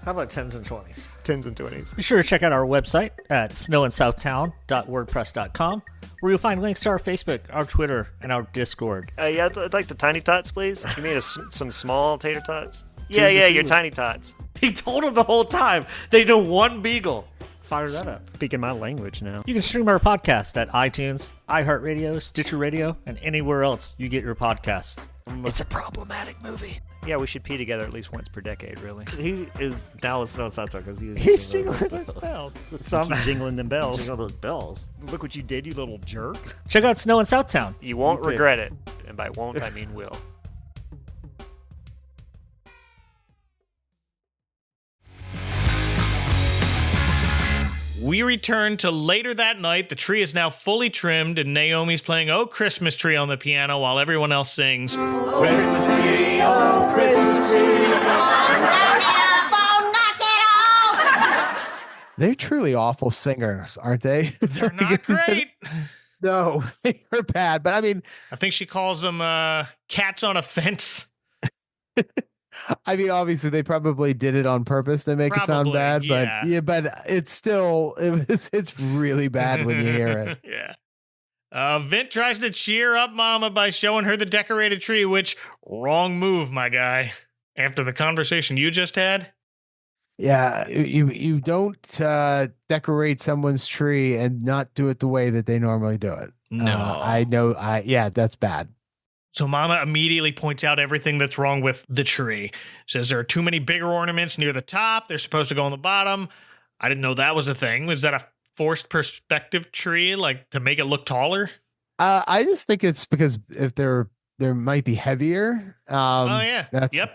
How about 10s and 20s? 10s and 20s. Be sure to check out our website at snowinsouthtown.wordpress.com, where you'll find links to our Facebook, our Twitter, and our Discord. Yeah, I'd like the tiny tots, please. Give me some small tater tots. Yeah, your tiny tots. He told him the whole time. They do one beagle. Fire that up. Speaking my language now. You can stream our podcast at iTunes, iHeartRadio, Stitcher Radio, and anywhere else you get your podcasts. It's a problematic movie. Yeah, we should pee together at least once per decade, really. He is Dallas Snow South because he's jingling those bells. Keep jingling them bells. Jingling those bells. Look what you did, you little jerk. Check out Snow in Southtown. You won't regret it. and by won't I mean will. We return to later that night. The tree is now fully trimmed, and Naomi's playing "Oh Christmas Tree" on the piano while everyone else sings Christmas tree, oh Christmas tree. They're truly awful singers, aren't they? They're not great. No, they're bad. But I mean, I think she calls them cats on a fence. I mean, obviously they probably did it on purpose to make it sound bad, yeah. but it's still it's really bad when you hear it. Yeah. Vint tries to cheer up Mama by showing her the decorated tree, which wrong move, my guy. After the conversation you just had. Yeah, you don't decorate someone's tree and not do it the way that they normally do it. No. I know. Yeah, that's bad. So Mama immediately points out everything that's wrong with the tree. Says there are too many bigger ornaments near the top. They're supposed to go on the bottom. I didn't know that was a thing. Was that a forced perspective tree, like to make it look taller? I just think it's because if there might be heavier. Oh yeah.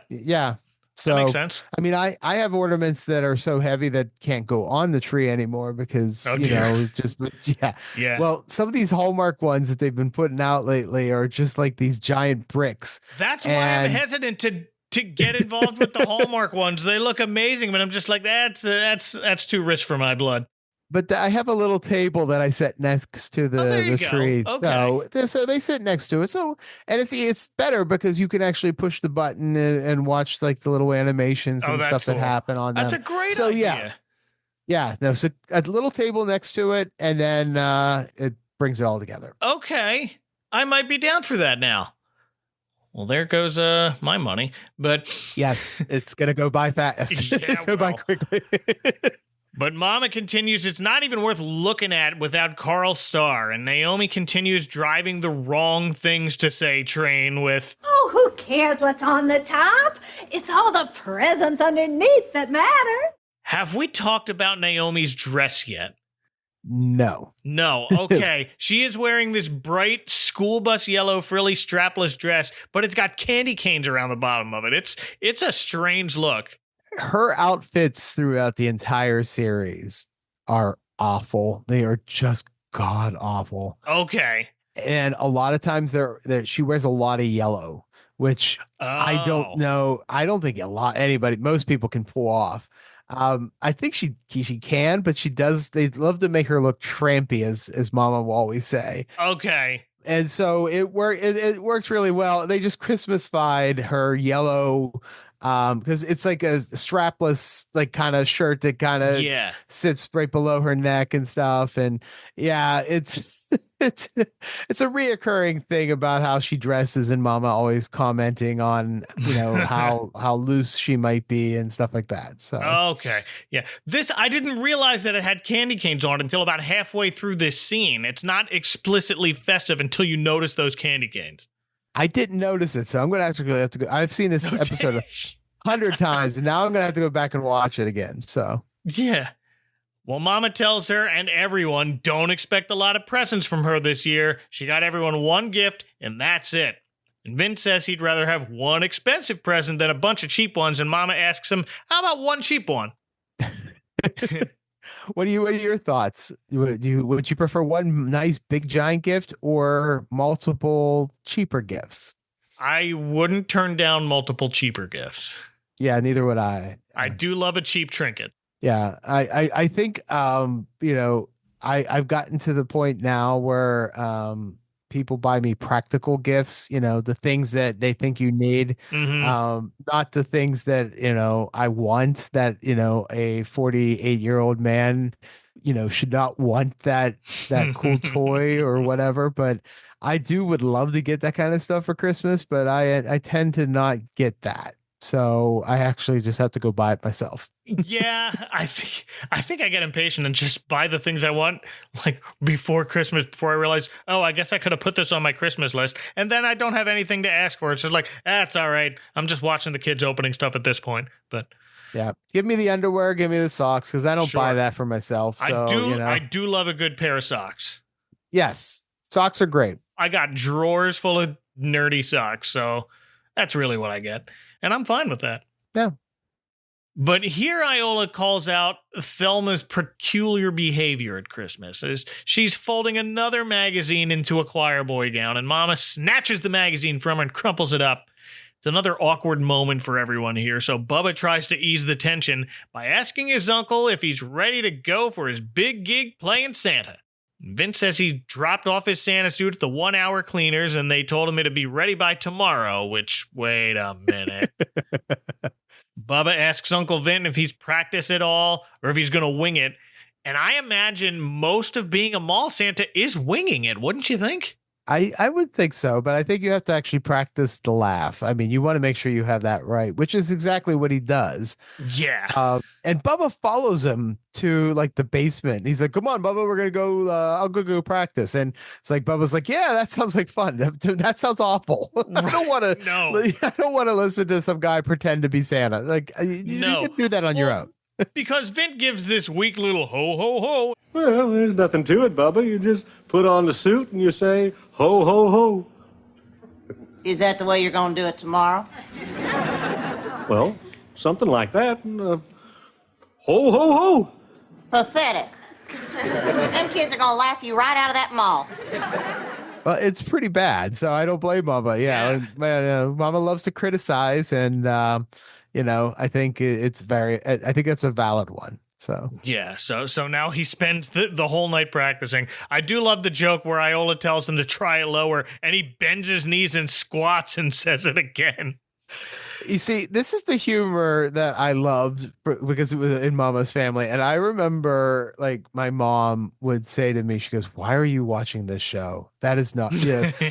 Yeah. So that makes sense. I mean, I have ornaments that are so heavy that can't go on the tree anymore because Yeah. Well, some of these Hallmark ones that they've been putting out lately are just like these giant bricks. That's why I'm hesitant to get involved with the Hallmark ones. They look amazing, but I'm just like that's too rich for my blood. But I have a little table that I set next to the tree. Okay. So they sit next to it. So, and it's better because you can actually push the button and watch like the little animations and stuff that happen on them. That's a great idea. Yeah. No, so a little table next to it, and then it brings it all together. Okay. I might be down for that now. Well, there goes my money. But yes, it's gonna go by fast. Go by quickly. But Mama continues, it's not even worth looking at without Carl Starr, and Naomi continues driving the wrong things to say train with, Oh, who cares what's on the top? It's all the presents underneath that matter. have we talked about Naomi's dress yet? No. No. Okay. She is wearing this bright school bus yellow frilly strapless dress, but it's got candy canes around the bottom of it. It's a strange look. Her outfits throughout the entire series are awful. They are just god awful. Okay. And a lot of times she wears a lot of yellow, which I don't know. I don't think most people can pull off. I think she can, but she does. They love to make her look trampy, as Mama will always say. Okay. And so it works really well. They just Christmasified her yellow, because it's like a strapless like kind of shirt that kind of sits right below her neck and stuff. And yeah, it's it's a reoccurring thing about how she dresses, and Mama always commenting on how loose she might be and stuff like that. So okay, yeah, this I didn't realize that it had candy canes on until about halfway through this scene. It's not explicitly festive until you notice those candy canes. I didn't notice it, so I'm going to actually have to go. I've seen this episode 100 times, and now I'm going to have to go back and watch it again. So yeah. Well, Mama tells her and everyone don't expect a lot of presents from her this year. She got everyone one gift, and that's it. And Vince says he'd rather have one expensive present than a bunch of cheap ones, and Mama asks him, how about one cheap one? What are your thoughts? Would you prefer one nice big giant gift or multiple cheaper gifts? I wouldn't turn down multiple cheaper gifts. Yeah, neither would I. I do love a cheap trinket. Yeah, I think I've gotten to the point now where people buy me practical gifts, the things that they think you need, not the things that I want, that a 48-year-old man should not want that cool toy or whatever. But I would love to get that kind of stuff for Christmas, but I tend to not get that. So I actually just have to go buy it myself. Yeah, I think I get impatient and just buy the things I want like before Christmas, before I realize, oh, I guess I could have put this on my Christmas list. And then I don't have anything to ask for. It's just like, that's all right. I'm just watching the kids opening stuff at this point. But yeah, give me the underwear, give me the socks, because I don't buy that for myself. So, I do love a good pair of socks. Yes, socks are great. I got drawers full of nerdy sucks. So that's really what I get. And I'm fine with that. Yeah. But here Iola calls out Thelma's peculiar behavior at Christmas as she's folding another magazine into a choir boy gown, and Mama snatches the magazine from her and crumples it up. It's another awkward moment for everyone here, so Bubba tries to ease the tension by asking his uncle if he's ready to go for his big gig playing Santa. Vince says he dropped off his Santa suit at the 1 hour cleaners and they told him it'd be ready by tomorrow, which, wait a minute. Bubba asks Uncle Vin if he's practiced at all or if he's going to wing it. And I imagine most of being a mall Santa is winging it, wouldn't you think? I would think so, but I think you have to actually practice the laugh. I mean, you want to make sure you have that right, which is exactly what he does. Yeah. And Bubba follows him to like the basement. He's like, "Come on, Bubba, we're gonna go. I'll go practice." And it's like Bubba's like, "Yeah, that sounds like fun. That sounds awful. I don't want to. No, I don't want to listen to some guy pretend to be Santa. Like, you can do that on your own." Because Vint gives this weak little ho, ho, ho. Well, there's nothing to it, Bubba. You just put on the suit and you say, ho, ho, ho. Is that the way you're going to do it tomorrow? Well, something like that. And, ho, ho, ho. Pathetic. Them kids are going to laugh you right out of that mall. Well, it's pretty bad, so I don't blame Mama. Yeah. Mama loves to criticize, and I think I think that's a valid one. So yeah, so now he spends the whole night practicing. I do love the joke where Iola tells him to try it lower, and he bends his knees and squats and says it again. You see, this is the humor that I loved because it was in Mama's Family. And I remember, like, my mom would say to me, she goes, "Why are you watching this show? That is not,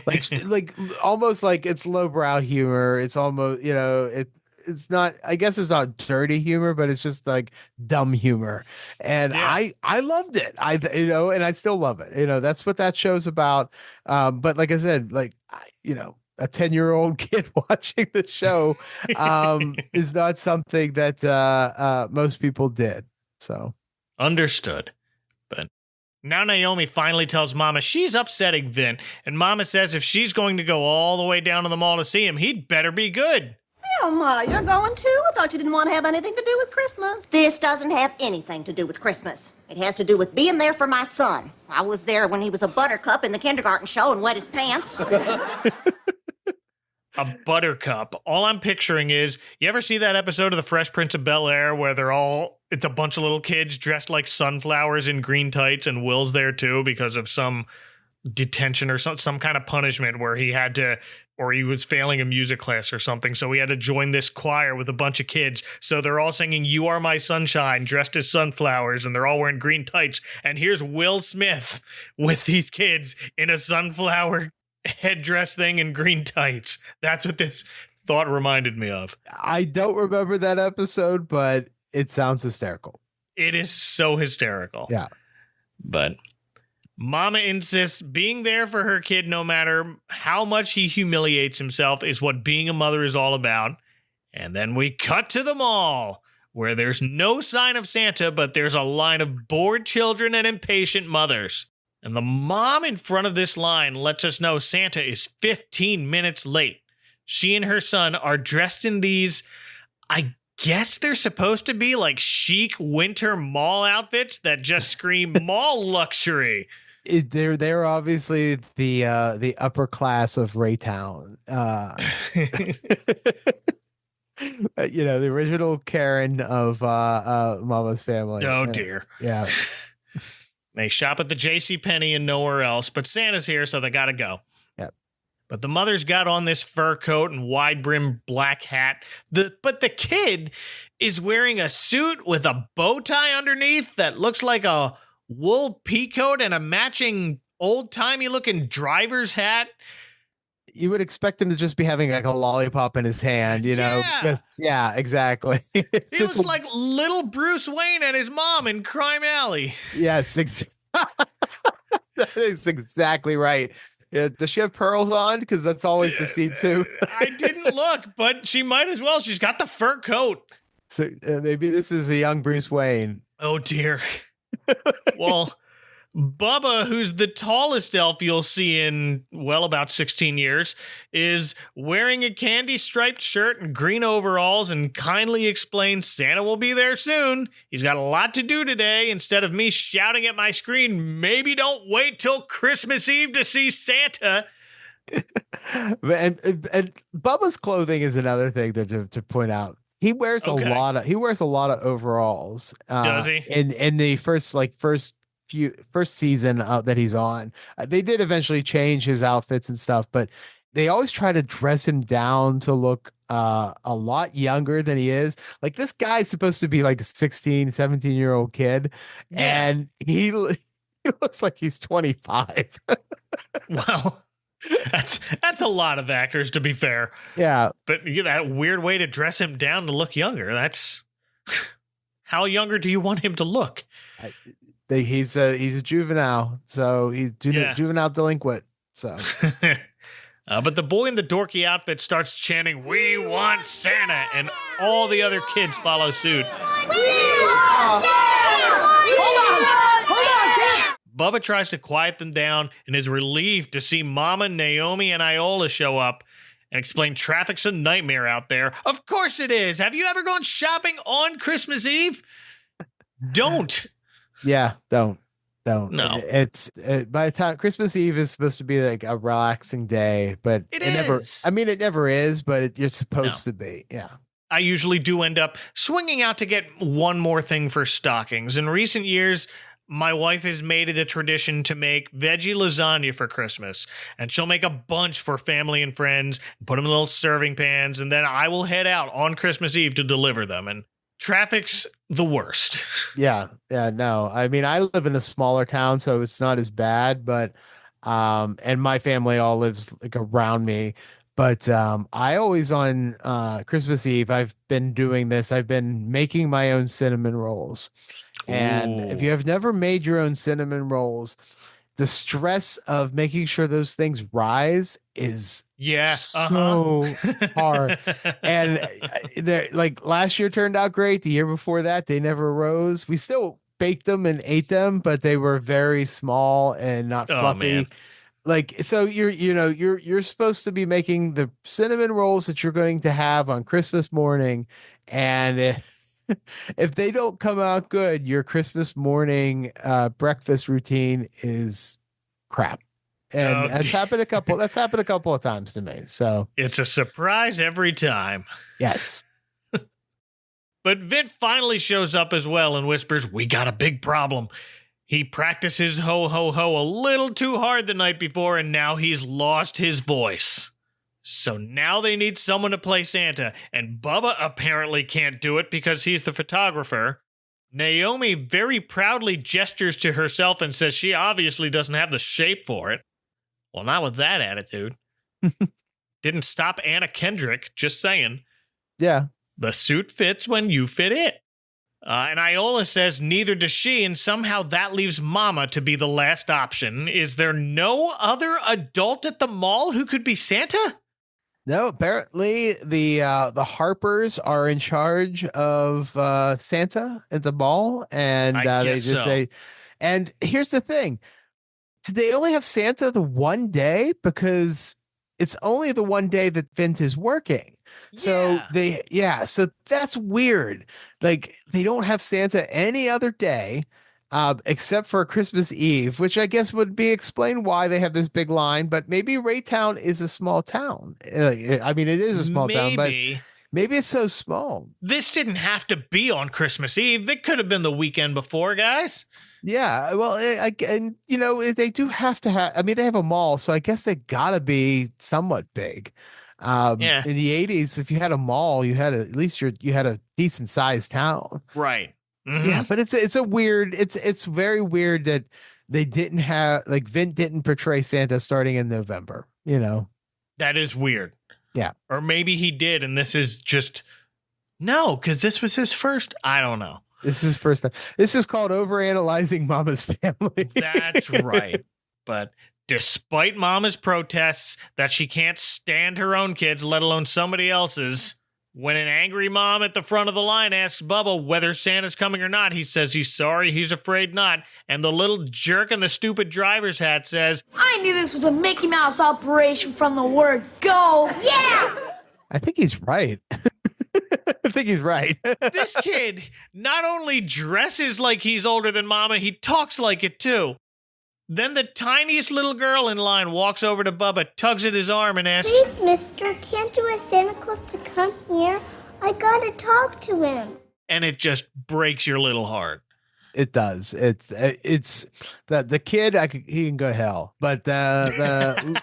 like almost like it's lowbrow humor. It's almost, it's not, I guess it's not dirty humor, but it's just like dumb humor." And I loved it. And I still love it. That's what that show's about. But like I said, a 10-year-old kid watching the show is not something that most people did. So understood. But now Naomi finally tells Mama she's upsetting Vin, and Mama says if she's going to go all the way down to the mall to see him, he'd better be good. Oh, Ma, you're going too? I thought you didn't want to have anything to do with Christmas. This doesn't have anything to do with Christmas. It has to do with being there for my son. I was there when he was a buttercup in the kindergarten show and wet his pants. A buttercup. All I'm picturing is, you ever see that episode of The Fresh Prince of Bel-Air where it's a bunch of little kids dressed like sunflowers in green tights, and Will's there too because of some detention or some kind of punishment where he was failing a music class or something. So he had to join this choir with a bunch of kids. So they're all singing "You Are My Sunshine" dressed as sunflowers, and they're all wearing green tights. And here's Will Smith with these kids in a sunflower headdress thing and green tights. That's what this thought reminded me of. I don't remember that episode, but it sounds hysterical. It is so hysterical. Yeah. But Mama insists being there for her kid, no matter how much he humiliates himself, is what being a mother is all about. And then we cut to the mall, where there's no sign of Santa, but there's a line of bored children and impatient mothers. And the mom in front of this line lets us know Santa is 15 minutes late. She and her son are dressed in these, I guess they're supposed to be like chic winter mall outfits that just scream mall luxury. They're obviously the upper class of Raytown. The original Karen of Mama's Family. Oh dear. Yeah. They shop at the JCPenney and nowhere else, but Santa's here, so they gotta go. Yep. But the mother's got on this fur coat and wide brim black hat. But the kid is wearing a suit with a bow tie underneath that looks like a wool peacoat and a matching old-timey looking driver's hat. You would expect him to just be having like a lollipop in his hand, Yeah, exactly. He looks like little Bruce Wayne and his mom in Crime Alley. Yes, that is exactly right. Yeah, does she have pearls on? Because that's always the scene too. I didn't look, but she might as well. She's got the fur coat. So maybe this is a young Bruce Wayne. Oh dear. Well, Bubba, who's the tallest elf you'll see in, well, about 16 years, is wearing a candy-striped shirt and green overalls and kindly explains Santa will be there soon. He's got a lot to do today. Instead of me shouting at my screen, maybe don't wait till Christmas Eve to see Santa. and Bubba's clothing is another thing to point out. He wears a lot of overalls. Does he? In the first season that he's on, they did eventually change his outfits and stuff, but they always try to dress him down to look a lot younger than he is. Like, this guy's supposed to be like a 16, 17-year-old kid, and he looks like he's 25. Well, that's a lot of actors, to be fair. Yeah. But that weird way to dress him down to look younger, that's... How younger do you want him to look? He's a juvenile, so he's juvenile delinquent. So, but the boy in the dorky outfit starts chanting, "We want Santa," and all the other kids follow suit. Hold on, kids! Bubba tries to quiet them down and is relieved to see Mama, Naomi, and Iola show up and explain traffic's a nightmare out there. Of course it is. Have you ever gone shopping on Christmas Eve? Don't. Yeah, don't. No. It's by the time Christmas Eve is supposed to be like a relaxing day, but it never. I mean, it never is, but you're supposed to be. Yeah. I usually do end up swinging out to get one more thing for stockings. In recent years, my wife has made it a tradition to make veggie lasagna for Christmas, and she'll make a bunch for family and friends, put them in little serving pans, and then I will head out on Christmas Eve to deliver them. And traffic's the worst. Yeah, no. I mean, I live in a smaller town, so it's not as bad, but and my family all lives like around me. But I always on Christmas Eve, I've been doing this. I've been making my own cinnamon rolls. And if you have never made your own cinnamon rolls, the stress of making sure those things rise is so hard. And they're like, last year turned out great. The year before that, they never rose. We still baked them and ate them, but they were very small and not fluffy. Man. Like, so you're supposed to be making the cinnamon rolls that you're going to have on Christmas morning, and if they don't come out good, your Christmas morning breakfast routine is crap. And that's happened a couple of times to me. So it's a surprise every time. Yes. But Vint finally shows up as well and whispers, "We got a big problem." He practices ho ho ho a little too hard the night before, and now he's lost his voice. So now they need someone to play Santa, and Bubba apparently can't do it because he's the photographer. Naomi very proudly gestures to herself and says she obviously doesn't have the shape for it. Well, not with that attitude. Didn't stop Anna Kendrick, just saying. Yeah. The suit fits when you fit it. And Iola says neither does she, and somehow that leaves Mama to be the last option. Is there no other adult at the mall who could be Santa? No, apparently the Harpers are in charge of Santa at the mall, and they just say. And here's the thing: did they only have Santa the one day? Because it's only the one day that Vint is working. So so that's weird. Like, they don't have Santa any other day except for Christmas Eve, which I guess would be explain why they have this big line. But maybe Raytown is a small town. I mean, it is a small town, but maybe it's so small. This didn't have to be on Christmas Eve. It could have been the weekend before, guys. Yeah, well, they do have to have. I mean, they have a mall, so I guess they gotta be somewhat big. In the 80s, if you had a mall, you had at least you had a decent sized town, right? Mm-hmm. Yeah, but it's a weird. It's very weird that they didn't have, like, Vint didn't portray Santa starting in November. That is weird. Yeah, or maybe he did, and this is just because this was his first. I don't know. This is first time. This is called overanalyzing Mama's Family. That's right. But despite Mama's protests that she can't stand her own kids, let alone somebody else's, When an angry mom at the front of the line asks Bubba whether Santa's coming or not, he says he's sorry, he's afraid not. And the little jerk in the stupid driver's hat says, I knew this was a Mickey Mouse operation from the word go. Yeah! I think he's right. I think he's right. This kid not only dresses like he's older than Mama, he talks like it too. Then the tiniest little girl in line walks over to Bubba, tugs at his arm, and asks, Please, mister, can't you ask Santa Claus to come here? I gotta talk to him. And it just breaks your little heart. It does. It's the kid. He can go hell, but the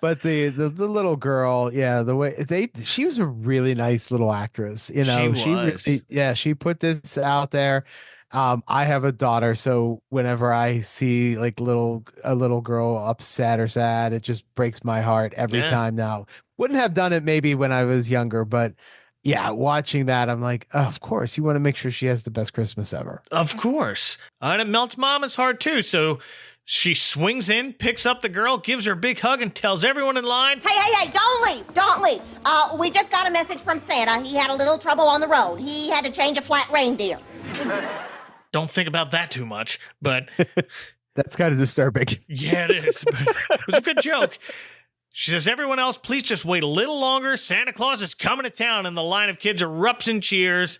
but the little girl, yeah, the way she was a really nice little actress. You know, she was. She put this out there. I have a daughter, so whenever I see like a little girl upset or sad, it just breaks my heart every time now. Wouldn't have done it maybe when I was younger, but yeah, watching that, I'm like, oh, of course, you want to make sure she has the best Christmas ever. Of course. And it melts Mama's heart too, so she swings in, picks up the girl, gives her a big hug, and tells everyone in line, Hey, don't leave. We just got a message from Santa. He had a little trouble on the road. He had to change a flat reindeer. Don't think about that too much, but... That's kind of disturbing. Yeah, it is, but it was a good joke. She says, everyone else, please just wait a little longer. Santa Claus is coming to town, and the line of kids erupts in cheers.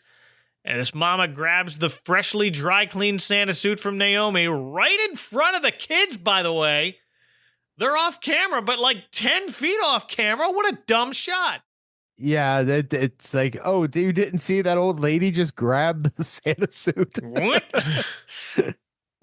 And as Mama grabs the freshly dry-cleaned Santa suit from Naomi, right in front of the kids, by the way. They're off camera, but like 10 feet off camera. What a dumb shot. Yeah, it's like, oh, you didn't see that old lady just grab the Santa suit? What?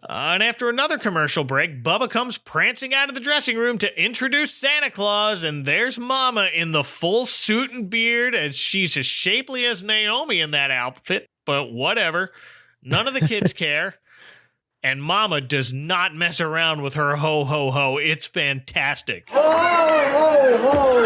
And after another commercial break, Bubba comes prancing out of the dressing room to introduce Santa Claus, and there's Mama in the full suit and beard, and she's as shapely as Naomi in that outfit, but whatever. None of the kids care. And Mama does not mess around with her ho, ho, ho. It's fantastic. Ho, ho, ho!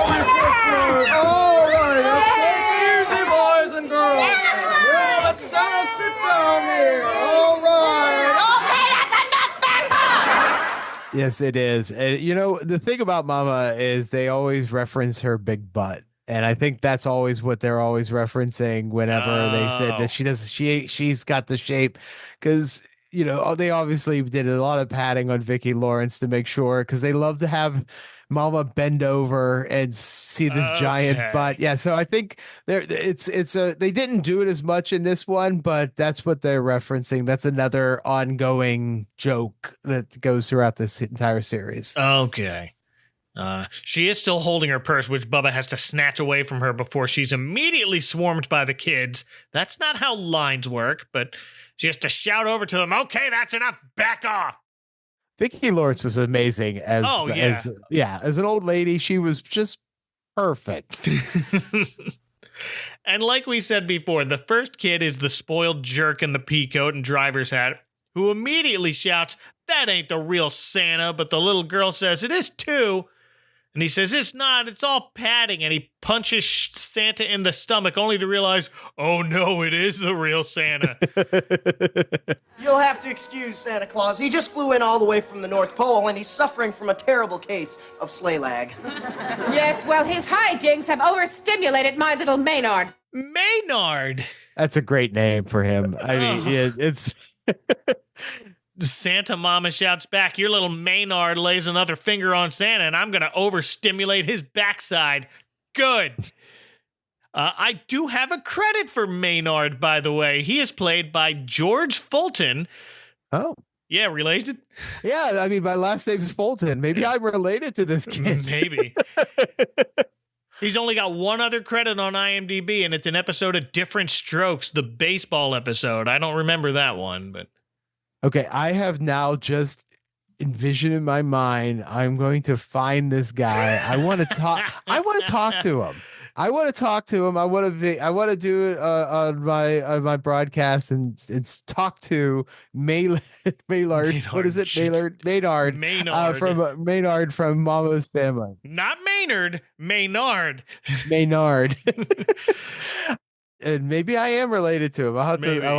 Merry Christmas! All right, let's take it easy, boys and girls. Yeah, let Santa sit down here. All right. Okay, that's enough back off! Yes, it is. And you know, the thing about Mama is they always reference her big butt. And I think that's always what they're always referencing whenever they said that she's got the shape, because, you know, they obviously did a lot of padding on Vicki Lawrence to make sure, because they love to have Mama bend over and see this giant butt. Yeah. So I think they didn't do it as much in this one, but that's what they're referencing. That's another ongoing joke that goes throughout this entire series. Okay. She is still holding her purse, which Bubba has to snatch away from her before she's immediately swarmed by the kids. That's not how lines work, but she has to shout over to them, okay, that's enough, back off. Vicki Lawrence was amazing as an old lady. She was just perfect. And like we said before, the first kid is the spoiled jerk in the pea coat and driver's hat, who immediately shouts, that ain't the real Santa, but the little girl says, it is too. And he says, it's not, it's all padding. And he punches Santa in the stomach, only to realize, oh no, it is the real Santa. You'll have to excuse Santa Claus. He just flew in all the way from the North Pole, and he's suffering from a terrible case of sleigh lag. Yes, well, his hijinks have overstimulated my little Maynard. Maynard! That's a great name for him. I mean, it's... Santa Mama shouts back, your little Maynard lays another finger on Santa, and I'm going to overstimulate his backside. Good. I do have a credit for Maynard, by the way. He is played by George Fulton. Oh. Yeah, related? Yeah, I mean, my last name's Fulton. Maybe I'm related to this kid. Maybe. He's only got one other credit on IMDb, and it's an episode of Different Strokes, the baseball episode. I don't remember that one, but... Okay, I have now just envisioned in my mind, I'm going to find this guy. I want to talk to him. I want to do it on my broadcast and talk to Maynard. What is it? Maynard. From Maynard from Mama's Family. Not Maynard, Maynard. Maynard. And maybe I am related to him. I'll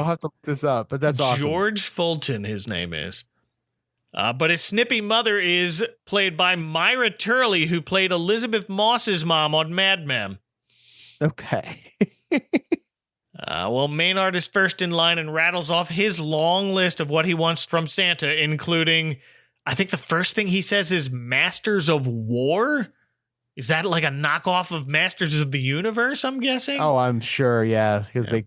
have to look this up, but that's awesome. George Fulton, his name is. But his snippy mother is played by Myra Turley, who played Elizabeth Moss's mom on Mad Men. Okay. Well, Maynard is first in line and rattles off his long list of what he wants from Santa, including, I think the first thing he says is Masters of War? Is that like a knockoff of Masters of the Universe, I'm guessing? Oh, I'm sure, yeah. Because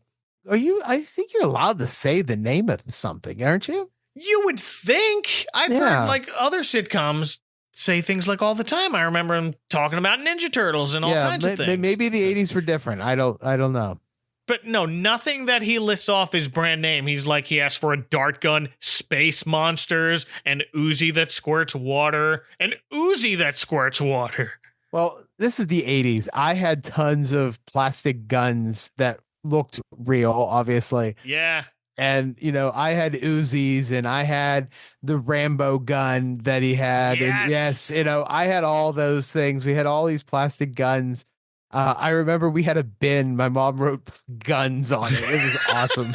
I think you're allowed to say the name of something, aren't you? You would think. I've heard like other sitcoms say things like all the time. I remember him talking about Ninja Turtles and all kinds of things. Maybe the 80s were different. I don't know. But no, nothing that he lists off is brand name. He's like, he asked for a dart gun, space monsters, an Uzi that squirts water, an Uzi that squirts water. Well, this is the 80s. I had tons of plastic guns that looked real, obviously. Yeah. And, I had Uzis and I had the Rambo gun that he had. Yes. And I had all those things. We had all these plastic guns. I remember we had a bin. My mom wrote guns on it. It was awesome.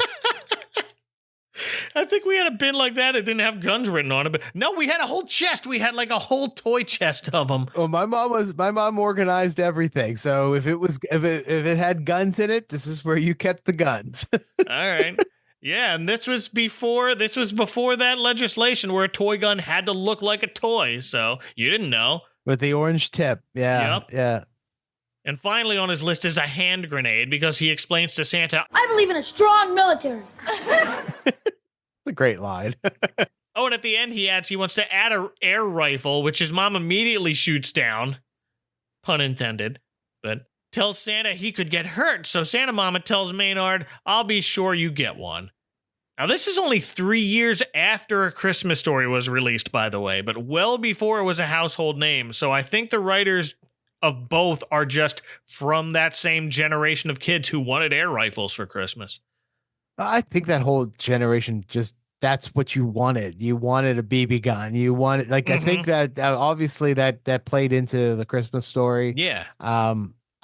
I think we had a bin like that. It didn't have guns written on it, but no, we had a whole chest. We had like a whole toy chest of them. Well, my mom organized everything. So if it had guns in it, this is where you kept the guns. All right. Yeah, and this was before that legislation where a toy gun had to look like a toy. So you didn't know. With the orange tip. Yeah. Yep. Yeah. And finally on his list is a hand grenade because he explains to Santa, I believe in a strong military. It's a great line. Oh, and at the end he adds he wants to add an air rifle, which his mom immediately shoots down. Pun intended. But tells Santa he could get hurt, so Santa Mama tells Maynard, I'll be sure you get one. Now, this is only 3 years after A Christmas Story was released, by the way, but well before it was a household name, so I think the writers of both are just from that same generation of kids who wanted air rifles for Christmas. I think that whole generation that's what you wanted. You wanted a BB gun. You wanted, I think that obviously that played into The Christmas Story. Yeah.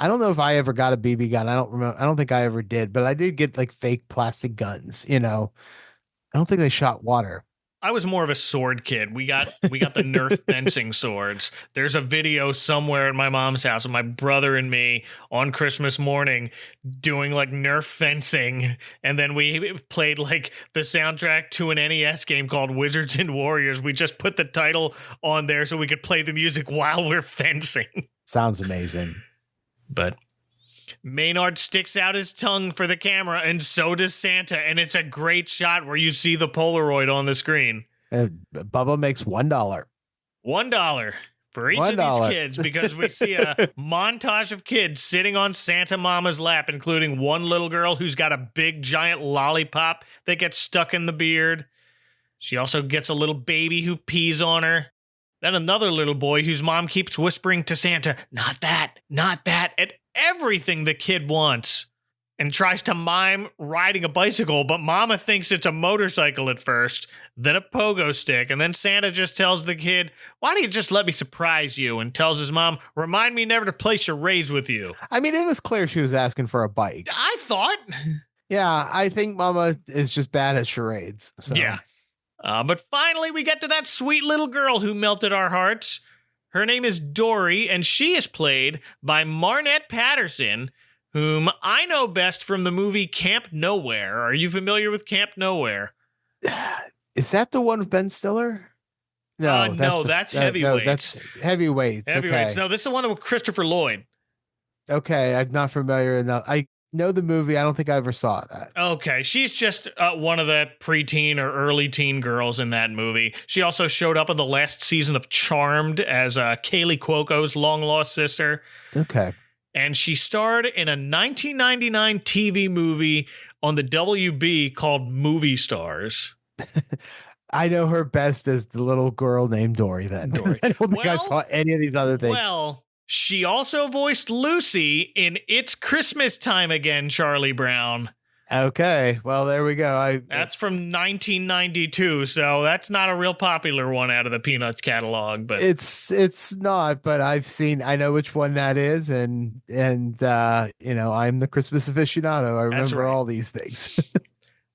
I don't know if I ever got a BB gun. I don't remember. I don't think I ever did, but I did get like fake plastic guns, I don't think they shot water. I was more of a sword kid. We got the Nerf fencing swords. There's a video somewhere at my mom's house of my brother and me on Christmas morning doing like Nerf fencing, and then we played like the soundtrack to an NES game called Wizards and Warriors. We just put the title on there so we could play the music while we're fencing. Sounds amazing. But Maynard sticks out his tongue for the camera, and so does Santa, and it's a great shot where you see the Polaroid on the screen. Bubba makes $1. $1 for each of these kids, because we see a montage of kids sitting on Santa Mama's lap, including one little girl who's got a big giant lollipop that gets stuck in the beard. She also gets a little baby who pees on her. Then another little boy whose mom keeps whispering to Santa, not that, and everything the kid wants, and tries to mime riding a bicycle, but Mama thinks it's a motorcycle at first, then a pogo stick, and then Santa just tells the kid, why don't you just let me surprise you, and tells his mom, remind me never to play charades with you. I mean, it was clear she was asking for a bike. I thought. Yeah, I think Mama is just bad at charades. So. Yeah. But finally, we get to that sweet little girl who melted our hearts. Her name is Dory, and she is played by Marnette Patterson, whom I know best from the movie Camp Nowhere. Are you familiar with Camp Nowhere? Is that the one with Ben Stiller? No, that's Heavyweights. No, that's Heavyweights. Heavyweights. Okay. No, this is the one with Christopher Lloyd. Okay, I'm not familiar enough. I know the movie. I don't think I ever saw that. Okay, she's just one of the preteen or early teen girls in that movie. She also showed up in the last season of Charmed as Kaylee Cuoco's long-lost sister. Okay. And she starred in a 1999 TV movie on the WB called Movie Stars. I know her best as the little girl named Dory then. Dory. I don't think I saw any of these other things. Well, she also voiced Lucy in It's Christmas Time Again, Charlie Brown. Okay, well, there we go. That's from 1992, so that's not a real popular one out of the Peanuts catalog. But it's not. But I know which one that is, and I'm the Christmas aficionado. I remember all these things.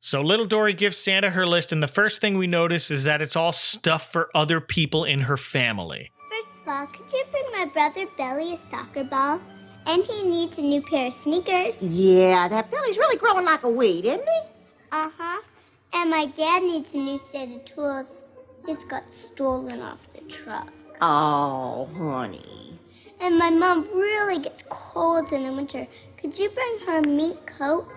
So little Dory gives Santa her list, and the first thing we notice is that it's all stuff for other people in her family. First of all, could you bring my brother Billy a soccer ball? And he needs a new pair of sneakers. Yeah, that Billy's really growing like a weed, isn't he? Uh-huh. And my dad needs a new set of tools. His got stolen off the truck. Oh, honey. And my mom really gets cold in the winter. Could you bring her a mink coat?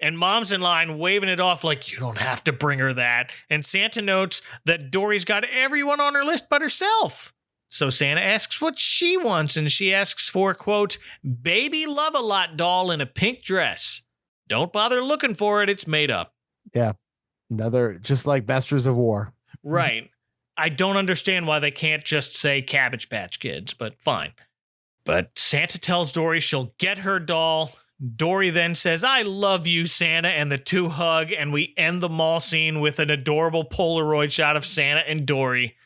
And Mom's in line waving it off like, you don't have to bring her that. And Santa notes that Dory's got everyone on her list but herself. So Santa asks what she wants, and she asks for, quote, baby love-a-lot doll in a pink dress. Don't bother looking for it, it's made up. Yeah. Another, just like Masters of War. Right. I don't understand why they can't just say Cabbage Patch Kids, but fine. But Santa tells Dory she'll get her doll. Dory then says, I love you, Santa, and the two hug, and we end the mall scene with an adorable Polaroid shot of Santa and Dory.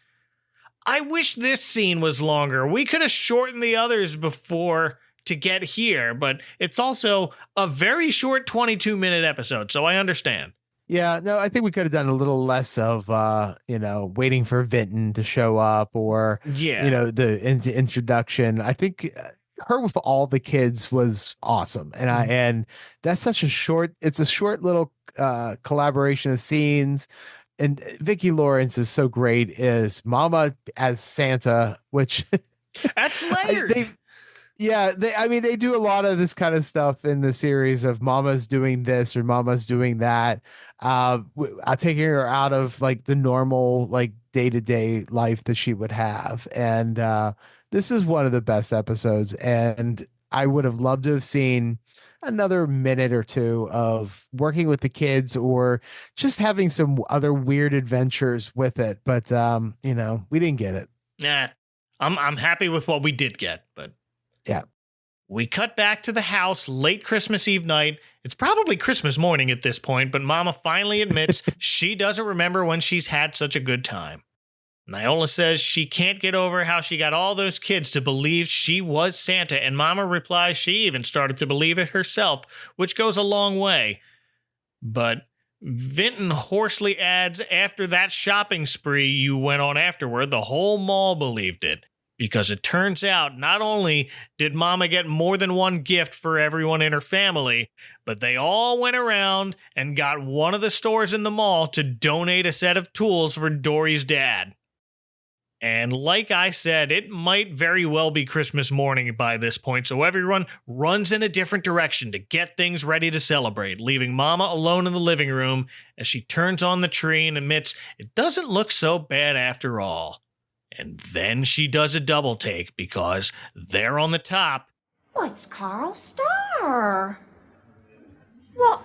I wish this scene was longer. We could have shortened the others before to get here, but it's also a very short 22-minute episode, so I understand. Yeah, no, I think we could have done a little less of, waiting for Vinton to show up or, the introduction. I think her with all the kids was awesome. And that's such a short little collaboration of scenes. And Vicki Lawrence is so great as Mama as Santa, which that's layered. They do a lot of this kind of stuff in the series of Mama's doing this or Mama's doing that. Taking her out of like the normal, like day-to-day life that she would have. And this is one of the best episodes. And I would have loved to have seen another minute or two of working with the kids or just having some other weird adventures with it. But, we didn't get it. Nah, I'm happy with what we did get, but yeah. We cut back to the house late Christmas Eve night. It's probably Christmas morning at this point, but Mama finally admits she doesn't remember when she's had such a good time. Niola says she can't get over how she got all those kids to believe she was Santa, and Mama replies she even started to believe it herself, which goes a long way. But Vinton hoarsely adds, after that shopping spree you went on afterward, the whole mall believed it. Because it turns out not only did Mama get more than one gift for everyone in her family, but they all went around and got one of the stores in the mall to donate a set of tools for Dory's dad. And like I said, it might very well be Christmas morning by this point, so everyone runs in a different direction to get things ready to celebrate, leaving Mama alone in the living room as she turns on the tree and admits it doesn't look so bad after all. And then she does a double take because there on the top. What's Carl's star? Well,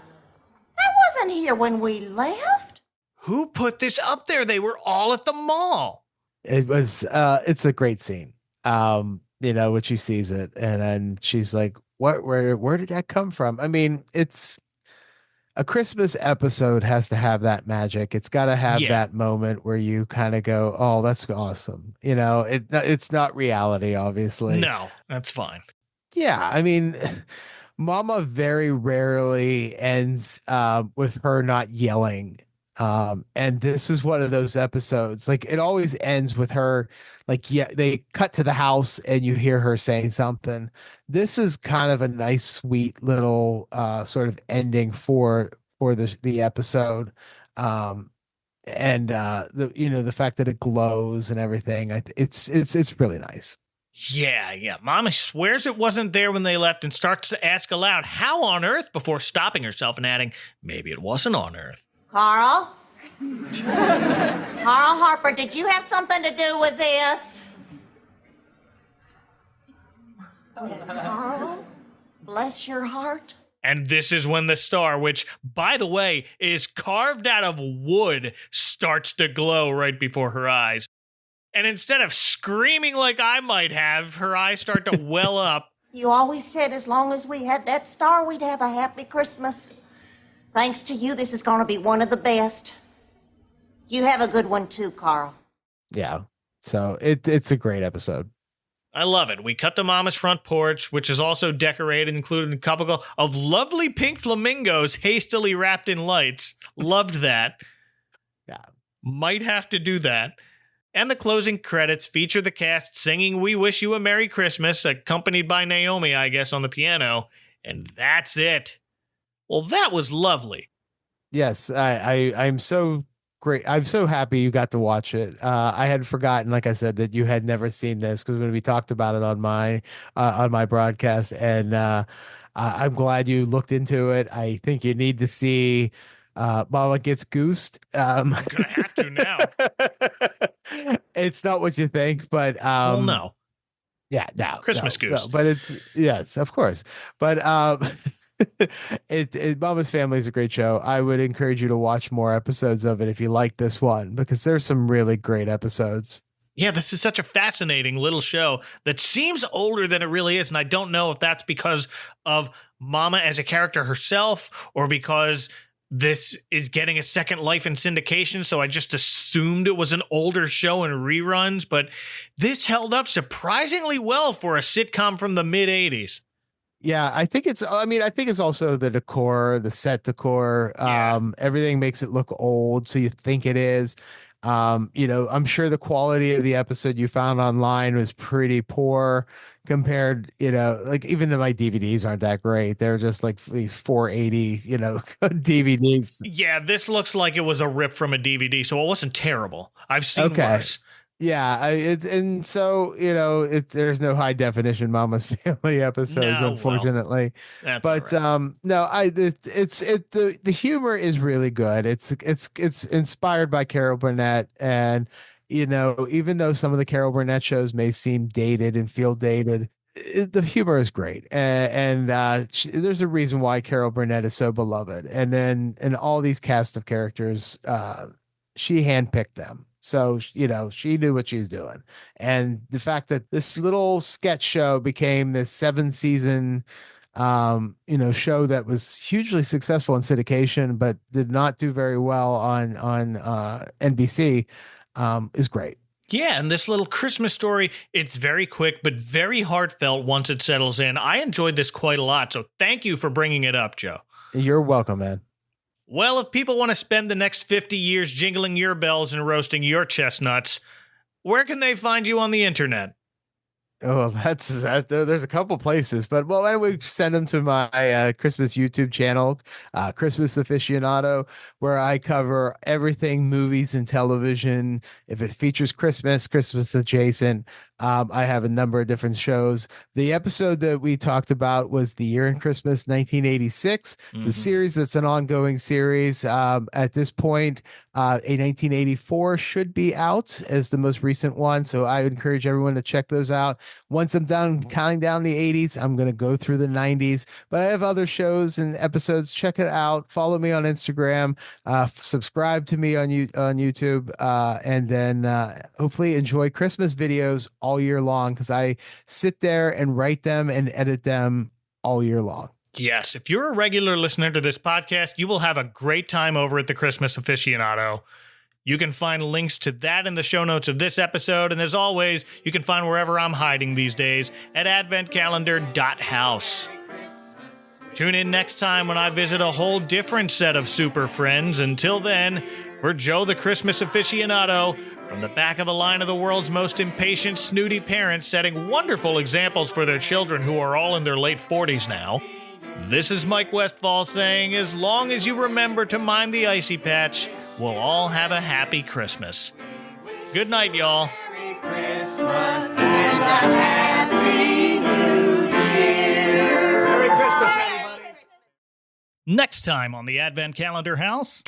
I wasn't here when we left. Who put this up there? They were all at the mall. It was, it's a great scene. When she sees it and then she's like, where did that come from? I mean, it's a Christmas episode has to have that magic. It's got to have that moment where you kind of go, oh, that's awesome. It's not reality, obviously. No, that's fine. Yeah. I mean, Mama very rarely ends with her not yelling. And this is one of those episodes, like it always ends with her, like, they cut to the house and you hear her saying something. This is kind of a nice, sweet little sort of ending for the episode. The fact that it glows and everything, it's really nice. Yeah. Mama swears it wasn't there when they left and starts to ask aloud, how on earth, before stopping herself and adding, maybe it wasn't on earth. Carl? Carl Harper, did you have something to do with this? Carl? Bless your heart. And this is when the star, which, by the way, is carved out of wood, starts to glow right before her eyes. And instead of screaming like I might have, her eyes start to well up. You always said as long as we had that star, we'd have a happy Christmas. Thanks to you, this is going to be one of the best. You have a good one too, Carl. Yeah. So it's a great episode. I love it. We cut to Mama's front porch, which is also decorated, including a couple of lovely pink flamingos hastily wrapped in lights. Loved that. Yeah. Might have to do that. And the closing credits feature the cast singing We Wish You a Merry Christmas, accompanied by Naomi, I guess, on the piano. And that's it. Well, that was lovely. Yes, I'm so great. I'm so happy you got to watch it. I had forgotten, like I said, that you had never seen this because when we talked about it on my broadcast, and I'm glad you looked into it. I think you need to see Mama Gets Goosed. I'm gonna have to now. It's not what you think, but well, no. Yeah, no. Christmas Goose. No, but it's yes, of course. But Mama's Family is a great show. I would encourage you to watch more episodes of it if you like this one, because there's some really great episodes. Yeah, this is such a fascinating little show that seems older than it really is. And I don't know if that's because of Mama as a character herself or because this is getting a second life in syndication. So I just assumed it was an older show in reruns, but this held up surprisingly well for a sitcom from the mid 80s. Yeah, I think it's also the decor, the set decor. Everything makes it look old, so you think it is. I'm sure the quality of the episode you found online was pretty poor compared, like even though my DVDs aren't that great. They're just like these 480, DVDs. Yeah, this looks like it was a rip from a DVD, so it wasn't terrible. I've seen worse. Yeah, there's no high definition Mama's Family episodes, unfortunately. That's but the humor is really good. It's inspired by Carol Burnett, and even though some of the Carol Burnett shows may seem dated and feel dated, the humor is great, and there's a reason why Carol Burnett is so beloved. And all these cast of characters, she handpicked them. So, she knew what she was doing. And the fact that this little sketch show became this 7-season, show that was hugely successful in syndication, but did not do very well on NBC, is great. Yeah, and this little Christmas story, it's very quick, but very heartfelt once it settles in. I enjoyed this quite a lot, so thank you for bringing it up, Joe. You're welcome, man. Well, if people want to spend the next 50 years jingling your bells and roasting your chestnuts, where can they find you on the internet? Oh, there's a couple places, but why don't we send them to my Christmas YouTube channel, Christmas Aficionado, where I cover everything movies and television. If it features Christmas adjacent, I have a number of different shows. The episode that we talked about was The Year in Christmas 1986. It's a series that's an ongoing series. At this point, a 1984 should be out as the most recent one, so I would encourage everyone to check those out. Once I'm done counting down the 80s, I'm going to go through the 90s, but I have other shows and episodes. Check it out. Follow me on Instagram, subscribe to me on YouTube, and then hopefully enjoy Christmas videos all year long, because I sit there and write them and edit them all year long. Yes, if you're a regular listener to this podcast, you will have a great time over at the Christmas Aficionado. You can find links to that in the show notes of this episode, and as always, you can find wherever I'm hiding these days at adventcalendar.house. Tune in next time when I visit a whole different set of super friends. Until then, for Joe the Christmas Aficionado, from the back of a line of the world's most impatient, snooty parents setting wonderful examples for their children who are all in their late 40s now, this is Mike Westfall saying, as long as you remember to mind the icy patch, we'll all have a happy Christmas. Good night, y'all. Merry Christmas and a Happy New Year. Merry Christmas, everybody. Next time on the Advent Calendar House.